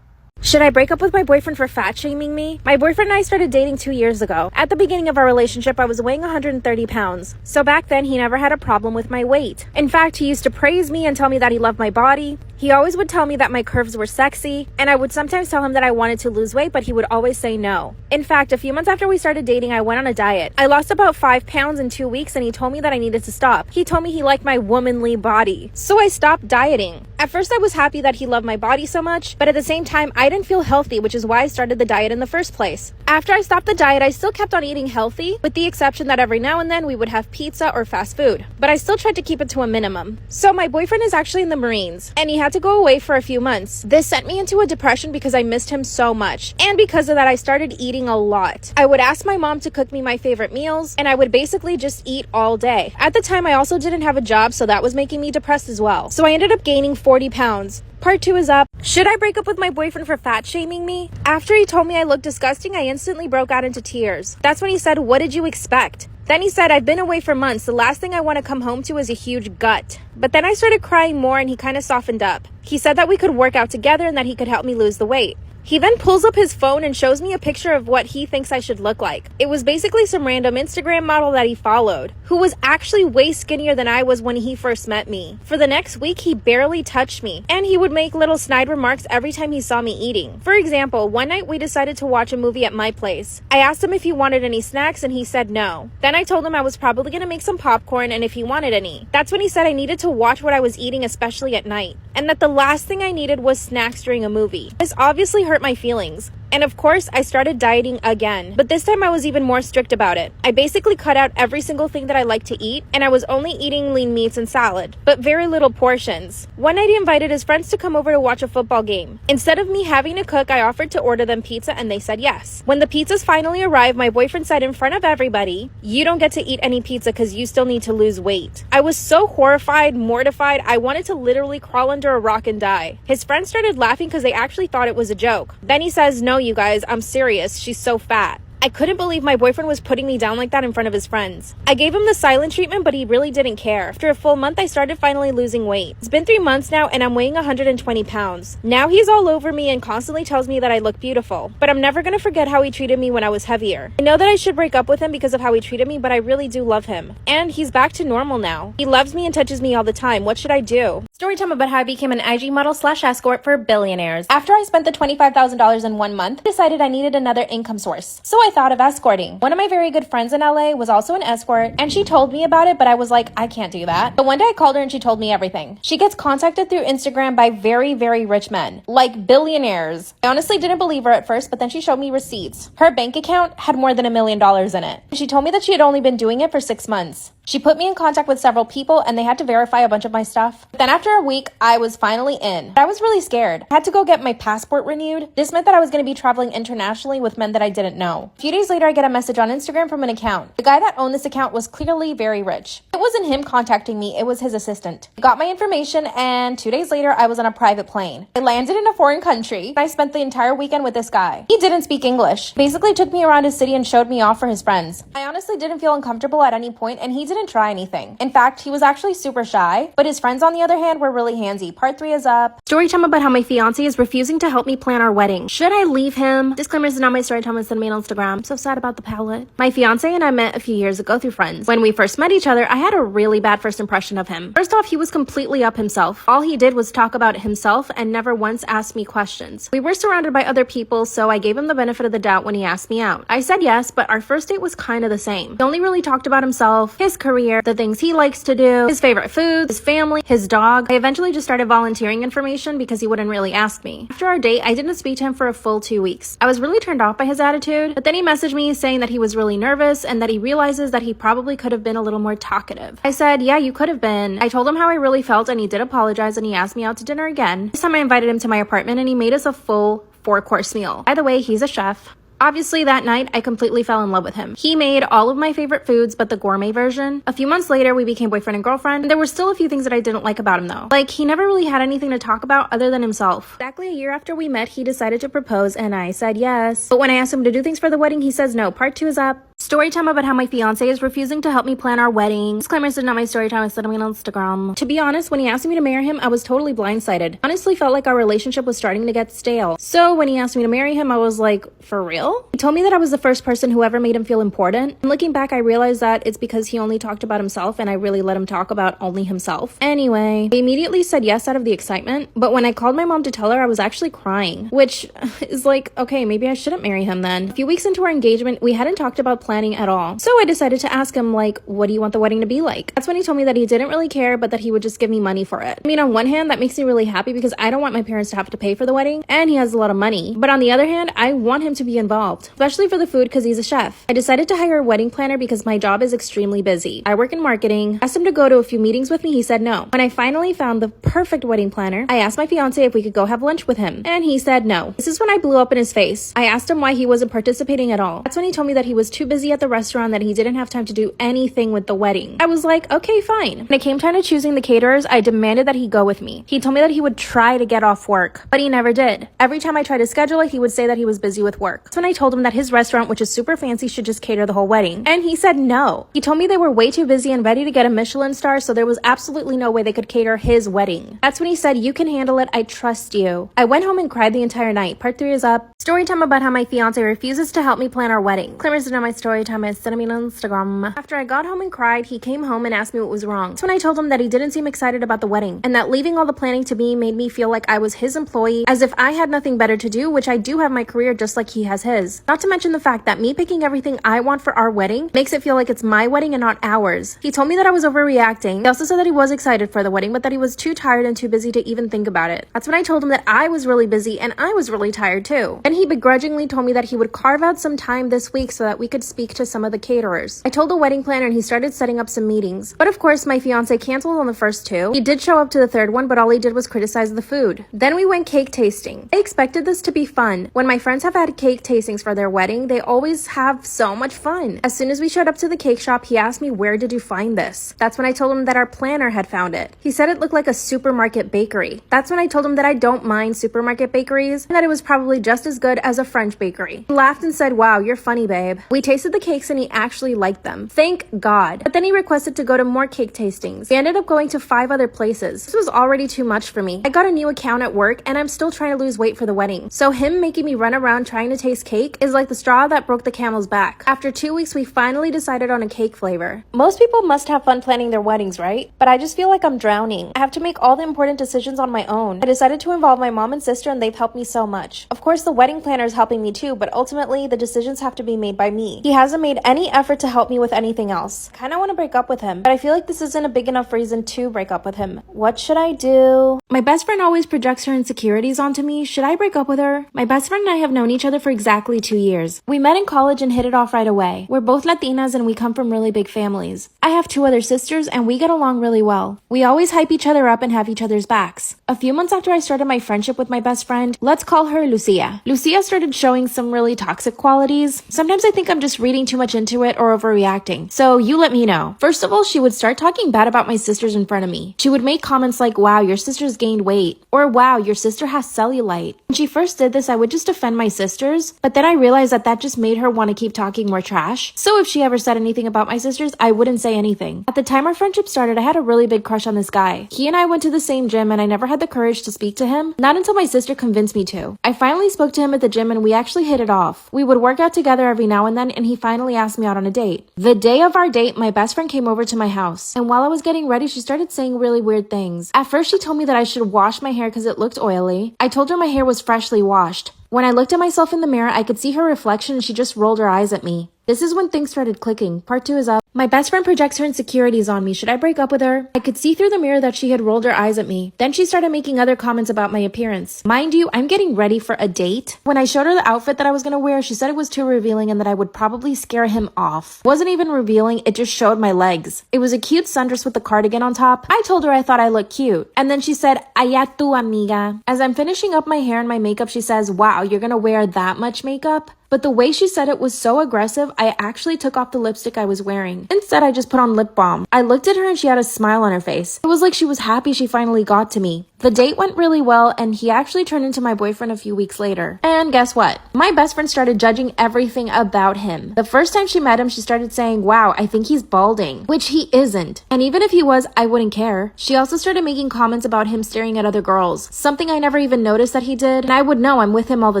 Should I break up with my boyfriend for fat shaming me? My boyfriend and I started dating 2 years ago. At the beginning of our relationship, I was weighing 130 pounds. So back then, he never had a problem with my weight. In fact, he used to praise me and tell me that he loved my body. He always would tell me that my curves were sexy, and I would sometimes tell him that I wanted to lose weight, but he would always say no. In fact, a few months after we started dating, I went on a diet. I lost about 5 pounds in 2 weeks, and he told me that I needed to stop. He told me he liked my womanly body. So I stopped dieting. At first, I was happy that he loved my body so much, but at the same time, I didn't feel healthy, which is why I started the diet in the first place. After I stopped the diet, I still kept on eating healthy, with the exception that every now and then we would have pizza or fast food. But I still tried to keep it to a minimum. So my boyfriend is actually in the Marines, and he had to go away for a few months. This sent me into a depression because I missed him so much. And because of that, I started eating a lot. I would ask my mom to cook me my favorite meals, and I would basically just eat all day. At the time, I also didn't have a job, so that was making me depressed as well. So I ended up gaining 40 pounds. Part 2 is up. Should I break up with my boyfriend for fat shaming me? After he told me I looked disgusting, I instantly broke out into tears. That's when he said, "What did you expect?" Then he said, "I've been away for months. The last thing I want to come home to is a huge gut." But then I started crying more and he kind of softened up. He said that we could work out together and that he could help me lose the weight. He then pulls up his phone and shows me a picture of what he thinks I should look like. It was basically some random Instagram model that he followed, who was actually way skinnier than I was when he first met me. For the next week, he barely touched me, and he would make little snide remarks every time he saw me eating. For example, one night we decided to watch a movie at my place. I asked him if he wanted any snacks, and he said no. Then I told him I was probably gonna make some popcorn and if he wanted any. That's when he said I needed to watch what I was eating, especially at night, and that the last thing I needed was snacks during a movie. This obviously hurt my feelings. And of course, I started dieting again. But this time I was even more strict about it. I basically cut out every single thing that I like to eat, and I was only eating lean meats and salad, but very little portions. One night he invited his friends to come over to watch a football game. Instead of me having to cook, I offered to order them pizza and they said yes. When the pizzas finally arrived, my boyfriend said in front of everybody, "You don't get to eat any pizza because you still need to lose weight." I was so horrified, mortified, I wanted to literally crawl under a rock and die. His friends started laughing because they actually thought it was a joke. Then he says, "No, you guys, I'm serious. She's so fat." I couldn't believe my boyfriend was putting me down like that in front of his friends. I gave him the silent treatment, but he really didn't care. After a full month, I started finally losing weight. It's been 3 months now, and I'm weighing 120 pounds. Now he's all over me and constantly tells me that I look beautiful. But I'm never gonna forget how he treated me when I was heavier. I know that I should break up with him because of how he treated me, but I really do love him. And he's back to normal now. He loves me and touches me all the time. What should I do? Storytime about how I became an IG model/escort for billionaires. After I spent the $25,000 in 1 month, I decided I needed another income source. So I thought of escorting. One of my very good friends in LA was also an escort, and she told me about it, but I was like, I can't do that. But one day I called her and she told me everything. She gets contacted through Instagram by very, very rich men, like billionaires. I honestly didn't believe her at first, but then she showed me receipts. Her bank account had more than $1 million in it. She told me that she had only been doing it for 6 months. She put me in contact with several people and they had to verify a bunch of my stuff. But then after a week, I was finally in. I was really scared. I had to go get my passport renewed. This meant that I was going to be traveling internationally with men that I didn't know. A few days later, I get a message on Instagram from an account. The guy that owned this account was clearly very rich. It wasn't him contacting me, it was his assistant. He got my information and 2 days later, I was on a private plane. I landed in a foreign country. I spent the entire weekend with this guy. He didn't speak English. Basically took me around his city and showed me off for his friends. I honestly didn't feel uncomfortable at any point and he didn't try anything. In fact, he was actually super shy, but his friends on the other hand were really handsy. Part 3 is up. Storytime about how my fiance is refusing to help me plan our wedding. Should I leave him? Disclaimer, this is not my storytime, it's me on Instagram. I'm so sad about the palette. My fiance and I met a few years ago through friends. When we first met each other, I had a really bad first impression of him. First off, he was completely up himself. All he did was talk about himself and never once asked me questions. We were surrounded by other people, so I gave him the benefit of the doubt when he asked me out. I said yes, but our first date was kind of the same. He only really talked about himself, his career, the things he likes to do, his favorite foods, his family, his dog. I eventually just started volunteering information because he wouldn't really ask me. After our date, I didn't speak to him for a full 2 weeks. I was really turned off by his attitude, but then he messaged me saying that he was really nervous and that he realizes that he probably could have been a little more talkative. I said, yeah, you could have been. I told him how I really felt and he did apologize and he asked me out to dinner again. This time I invited him to my apartment and he made us a full 4-course meal. By the way, he's a chef. Obviously, that night, I completely fell in love with him. He made all of my favorite foods, but the gourmet version. A few months later, we became boyfriend and girlfriend. There were still a few things that I didn't like about him, though. Like, he never really had anything to talk about other than himself. Exactly a year after we met, he decided to propose, and I said yes. But when I asked him to do things for the wedding, he says no. Part 2 is up. Storytime about how my fiance is refusing to help me plan our wedding. Disclaimer, this is not my storytime, it's literally on Instagram. To be honest, when he asked me to marry him, I was totally blindsided. Honestly felt like our relationship was starting to get stale. So when he asked me to marry him, I was like, for real? He told me that I was the first person who ever made him feel important. And looking back, I realized that it's because he only talked about himself and I really let him talk about only himself. Anyway, I immediately said yes out of the excitement, but when I called my mom to tell her, I was actually crying, which is like, okay, maybe I shouldn't marry him then. A few weeks into our engagement, we hadn't talked about planning at all. So I decided to ask him, like, what do you want the wedding to be like? That's when he told me that he didn't really care, but that he would just give me money for it. I mean, on one hand, that makes me really happy because I don't want my parents to have to pay for the wedding, and he has a lot of money. But on the other hand, I want him to be involved, especially for the food because he's a chef. I decided to hire a wedding planner because my job is extremely busy. I work in marketing. Asked him to go to a few meetings with me, he said no. When I finally found the perfect wedding planner, I asked my fiance if we could go have lunch with him, and he said no. This is when I blew up in his face. I asked him why he wasn't participating at all. That's when he told me that he was too busy at the restaurant, that he didn't have time to do anything with the wedding. I was like, okay, fine. When it came time to choosing the caterers, I demanded that he go with me. He told me that he would try to get off work, but he never did. Every time I tried to schedule it, he would say that he was busy with work. That's when I told him that his restaurant, which is super fancy, should just cater the whole wedding. And he said no. He told me they were way too busy and ready to get a Michelin star, so there was absolutely no way they could cater his wedding. That's when he said, you can handle it, I trust you. I went home and cried the entire night. Part 3 is up. Storytime about how my fiance refuses to help me plan our wedding. Claimers to know my storytime is sending me on Instagram. After I got home and cried, he came home and asked me what was wrong. That's when I told him that he didn't seem excited about the wedding, and that leaving all the planning to me made me feel like I was his employee, as if I had nothing better to do, which I do have my career just like he has his. Not to mention the fact that me picking everything I want for our wedding makes it feel like it's my wedding and not ours. He told me that I was overreacting. He also said that he was excited for the wedding, but that he was too tired and too busy to even think about it. That's when I told him that I was really busy and I was really tired too. And he begrudgingly told me that he would carve out some time this week so that we could speak speak to some of the caterers. I told the wedding planner and he started setting up some meetings. But of course, my fiance canceled on the first two. He did show up to the third one, but all he did was criticize the food. Then we went cake tasting. I expected this to be fun. When my friends have had cake tastings for their wedding, they always have so much fun. As soon as we showed up to the cake shop, he asked me, "Where did you find this?" That's when I told him that our planner had found it. He said it looked like a supermarket bakery. That's when I told him that I don't mind supermarket bakeries and that it was probably just as good as a French bakery. He laughed and said, "Wow, you're funny, babe." We tasted the cakes and he actually liked them. Thank God. But then he requested to go to more cake tastings. We ended up going to 5 other places. This was already too much for me. I got a new account at work and I'm still trying to lose weight for the wedding. So him making me run around trying to taste cake is like the straw that broke the camel's back. After 2 weeks, we finally decided on a cake flavor. Most people must have fun planning their weddings, right? But I just feel like I'm drowning. I have to make all the important decisions on my own. I decided to involve my mom and sister and they've helped me so much. Of course, the wedding planner is helping me too, but ultimately the decisions have to be made by me. He hasn't made any effort to help me with anything else. Kinda want to break up with him, but I feel like this isn't a big enough reason to break up with him. What should I do? My best friend always projects her insecurities onto me. Should I break up with her? My best friend and I have known each other for exactly 2 years. We met in college and hit it off right away. We're both Latinas and we come from really big families. I have 2 other sisters and we get along really well. We always hype each other up and have each other's backs. A few months after I started my friendship with my best friend, let's call her Lucia. Lucia started showing some really toxic qualities. Sometimes I think I'm just reading too much into it or overreacting. So you let me know. First of all, she would start talking bad about my sisters in front of me. She would make comments like, "Wow, your sister's gained weight," or "Wow, your sister has cellulite." When she first did this, I would just defend my sisters, but then I realized that that just made her want to keep talking more trash. So if she ever said anything about my sisters, I wouldn't say anything. At the time our friendship started, I had a really big crush on this guy. He and I went to the same gym and I never had the courage to speak to him, not until my sister convinced me to. I finally spoke to him at the gym and we actually hit it off. We would work out together every now and then and he finally asked me out on a date. The day of our date, my best friend came over to my house, and while I was getting ready, she started saying really weird things. At first, she told me that I should wash my hair because it looked oily. I told her my hair was freshly washed. When I looked at myself in the mirror, I could see her reflection and she just rolled her eyes at me. This is when things started clicking. Part 2 is up. My best friend projects her insecurities on me. Should I break up with her? I could see through the mirror that she had rolled her eyes at me. Then she started making other comments about my appearance. Mind you, I'm getting ready for a date. When I showed her the outfit that I was gonna wear, she said it was too revealing and that I would probably scare him off. It wasn't even revealing, it just showed my legs. It was a cute sundress with a cardigan on top. I told her I thought I looked cute. And then she said, "Allá tu amiga." As I'm finishing up my hair and my makeup, she says, "Wow, you're gonna wear that much makeup?" But the way she said it was so aggressive, I actually took off the lipstick I was wearing. Instead, I just put on lip balm. I looked at her and she had a smile on her face. It was like she was happy she finally got to me. The date went really well and he actually turned into my boyfriend a few weeks later. And guess what? My best friend started judging everything about him. The first time she met him, she started saying, "Wow, I think he's balding," which he isn't. And even if he was, I wouldn't care. She also started making comments about him staring at other girls, something I never even noticed that he did, and I would know I'm with him all the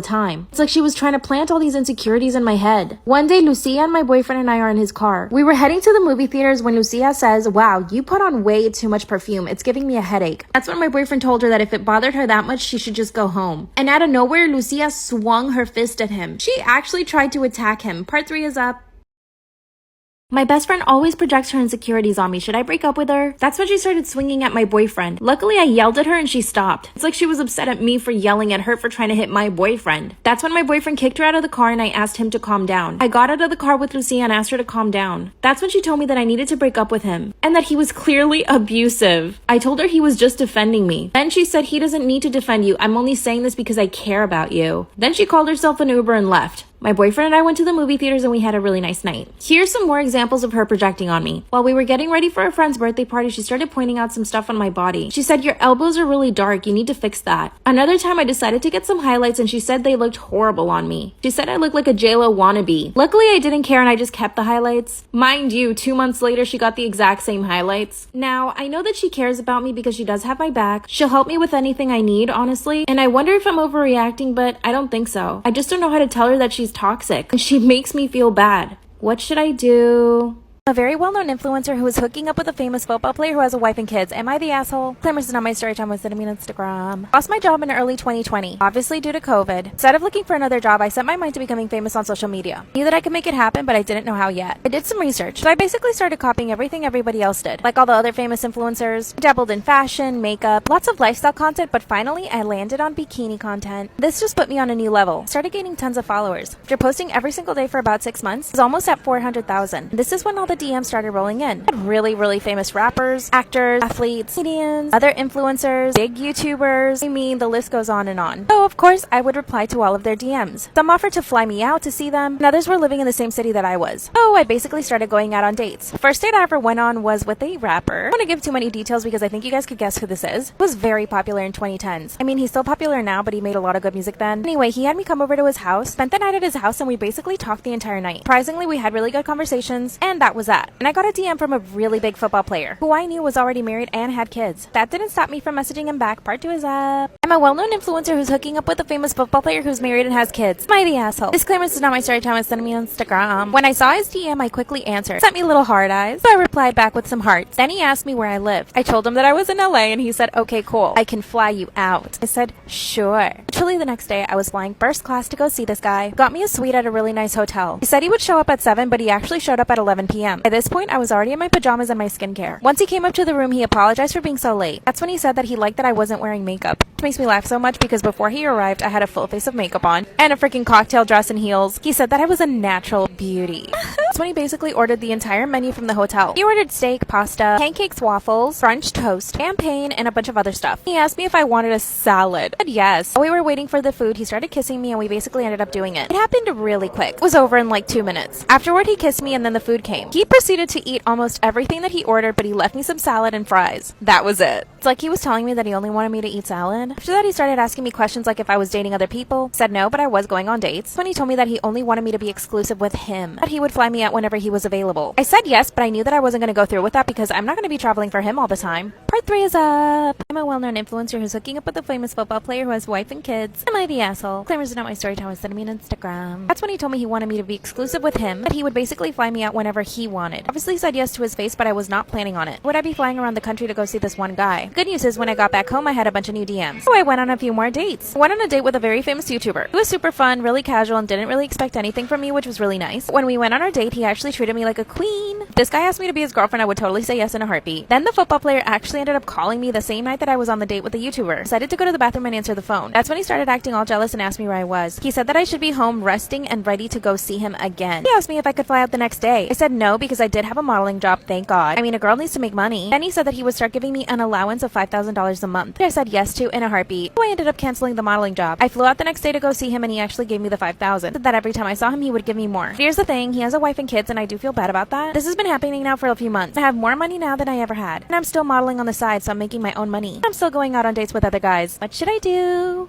time. It's like she was trying to plant all these insecurities in my head. One day, Lucia and my boyfriend and I are in his car. We were heading to the movie theaters when Lucia says, "Wow, you put on way too much perfume. It's giving me a headache." That's when my boyfriend told her that if it bothered her that much, she should just go home. And out of nowhere, Lucia swung her fist at him. She actually tried to attack him. Part 3 is up. My best friend always projects her insecurities on me. Should I break up with her? That's when she started swinging at my boyfriend. Luckily, I yelled at her and she stopped. It's like she was upset at me for yelling at her for trying to hit my boyfriend. That's when my boyfriend kicked her out of the car and I asked him to calm down. I got out of the car with Lucia and asked her to calm down. That's when she told me that I needed to break up with him and that he was clearly abusive. I told her he was just defending me. Then she said, "He doesn't need to defend you. I'm only saying this because I care about you." Then she called herself an Uber and left. My boyfriend and I went to the movie theaters and we had a really nice night. Here's some more examples of her projecting on me. While we were getting ready for a friend's birthday party, she started pointing out some stuff on my body. She said, "Your elbows are really dark. You need to fix that." Another time I decided to get some highlights and she said they looked horrible on me. She said I looked like a JLo wannabe. Luckily, I didn't care and I just kept the highlights. Mind you, 2 months later, she got the exact same highlights. Now, I know that she cares about me because she does have my back. She'll help me with anything I need, honestly. And I wonder if I'm overreacting, but I don't think so. I just don't know how to tell her that she's toxic. And she makes me feel bad. What should I do? A very well-known influencer who is hooking up with a famous football player who has a wife and kids. Am I the asshole? Disclaimer, this is not my story time. Sending me on Instagram. Lost my job in early 2020, obviously due to COVID. Instead of looking for another job, I set my mind to becoming famous on social media. Knew that I could make it happen, but I didn't know how yet. I did some research, so I basically started copying everything everybody else did. Like all the other famous influencers, dabbled in fashion, makeup, lots of lifestyle content, but finally I landed on bikini content. This just put me on a new level. Started gaining tons of followers. After posting every single day for about 6 months, I was almost at 400,000. This is when all the DMs started rolling in. I had really famous rappers, actors, athletes, comedians, other influencers, big YouTubers. I mean, the list goes on and on. So of course, I would reply to all of their DMs. Some offered to fly me out to see them, and others were living in the same city that I was. So I basically started going out on dates. The first date I ever went on was with a rapper. I don't want to give too many details because I think you guys could guess who this is. He was very popular in 2010s. I mean, he's still popular now, but he made a lot of good music then. Anyway, he had me come over to his house, spent the night at his house, and we basically talked the entire night. Surprisingly, we had really good conversations, and that was that. And I got a DM from a really big football player, who I knew was already married and had kids. That didn't stop me from messaging him back. Part 2 is up. I'm a well-known influencer who's hooking up with a famous football player who's married and has kids. Am I the asshole? Disclaimer, this is not my story time. It's sending me on Instagram. When I saw his DM, I quickly answered. Sent me little heart eyes. So I replied back with some hearts. Then he asked me where I lived. I told him that I was in LA, and he said, okay, cool. I can fly you out. I said, sure. Literally the next day, I was flying first class to go see this guy. Got me a suite at a really nice hotel. He said he would show up at 7, but he actually showed up at 11 p.m. By this point, I was already in my pajamas and my skincare. Once he came up to the room, he apologized for being so late. That's when he said that he liked that I wasn't wearing makeup. Which makes me laugh so much because before he arrived, I had a full face of makeup on and a freaking cocktail dress and heels. He said that I was a natural beauty. That's when he basically ordered the entire menu from the hotel. He ordered steak, pasta, pancakes, waffles, French toast, champagne, and a bunch of other stuff. He asked me if I wanted a salad. I said yes. While we were waiting for the food, he started kissing me and we basically ended up doing it. It happened really quick. It was over in like 2 minutes. Afterward, he kissed me and then the food came. He proceeded to eat almost everything that he ordered, but he left me some salad and fries. That was it. It's like he was telling me that he only wanted me to eat salad. After that, he started asking me questions like if I was dating other people. I said no, but I was going on dates. When he told me that he only wanted me to be exclusive with him, that he would fly me out whenever he was available. I said yes, but I knew that I wasn't going to go through with that because I'm not going to be traveling for him all the time. Part 3 is up. I'm a well-known influencer who's hooking up with a famous football player who has a wife and kids. Am I the asshole? Claimers is not my story time. Was sending me on Instagram. That's when he told me he wanted me to be exclusive with him, that he would basically fly me out whenever he wanted. Obviously said yes to his face, but I was not planning on it. Would I be flying around the country to go see this one guy? Good news is when I got back home, I had a bunch of new DMs. So I went on a few more dates. I went on a date with a very famous YouTuber. It was super fun, really casual, and didn't really expect anything from me, which was really nice. When we went on our date, he actually treated me like a queen. If this guy asked me to be his girlfriend, I would totally say yes in a heartbeat. Then the football player actually ended up calling me the same night that I was on the date with the YouTuber. Decided to go to the bathroom and answer the phone. That's when he started acting all jealous and asked me where I was. He said that I should be home resting and ready to go see him again. He asked me if I could fly out the next day. I said no because I did have a modeling job, thank God. I mean, a girl needs to make money. Then he said that he would start giving me an allowance of $5,000 a month. I said yes to in a heartbeat. So I ended up canceling the modeling job. I flew out the next day to go see him and he actually gave me the $5,000. Said that every time I saw him, he would give me more. But here's the thing, he has a wife and kids and I do feel bad about that. This has been happening now for a few months. I have more money now than I ever had. And I'm still modeling on the side, so I'm making my own money. I'm still going out on dates with other guys. What should I do?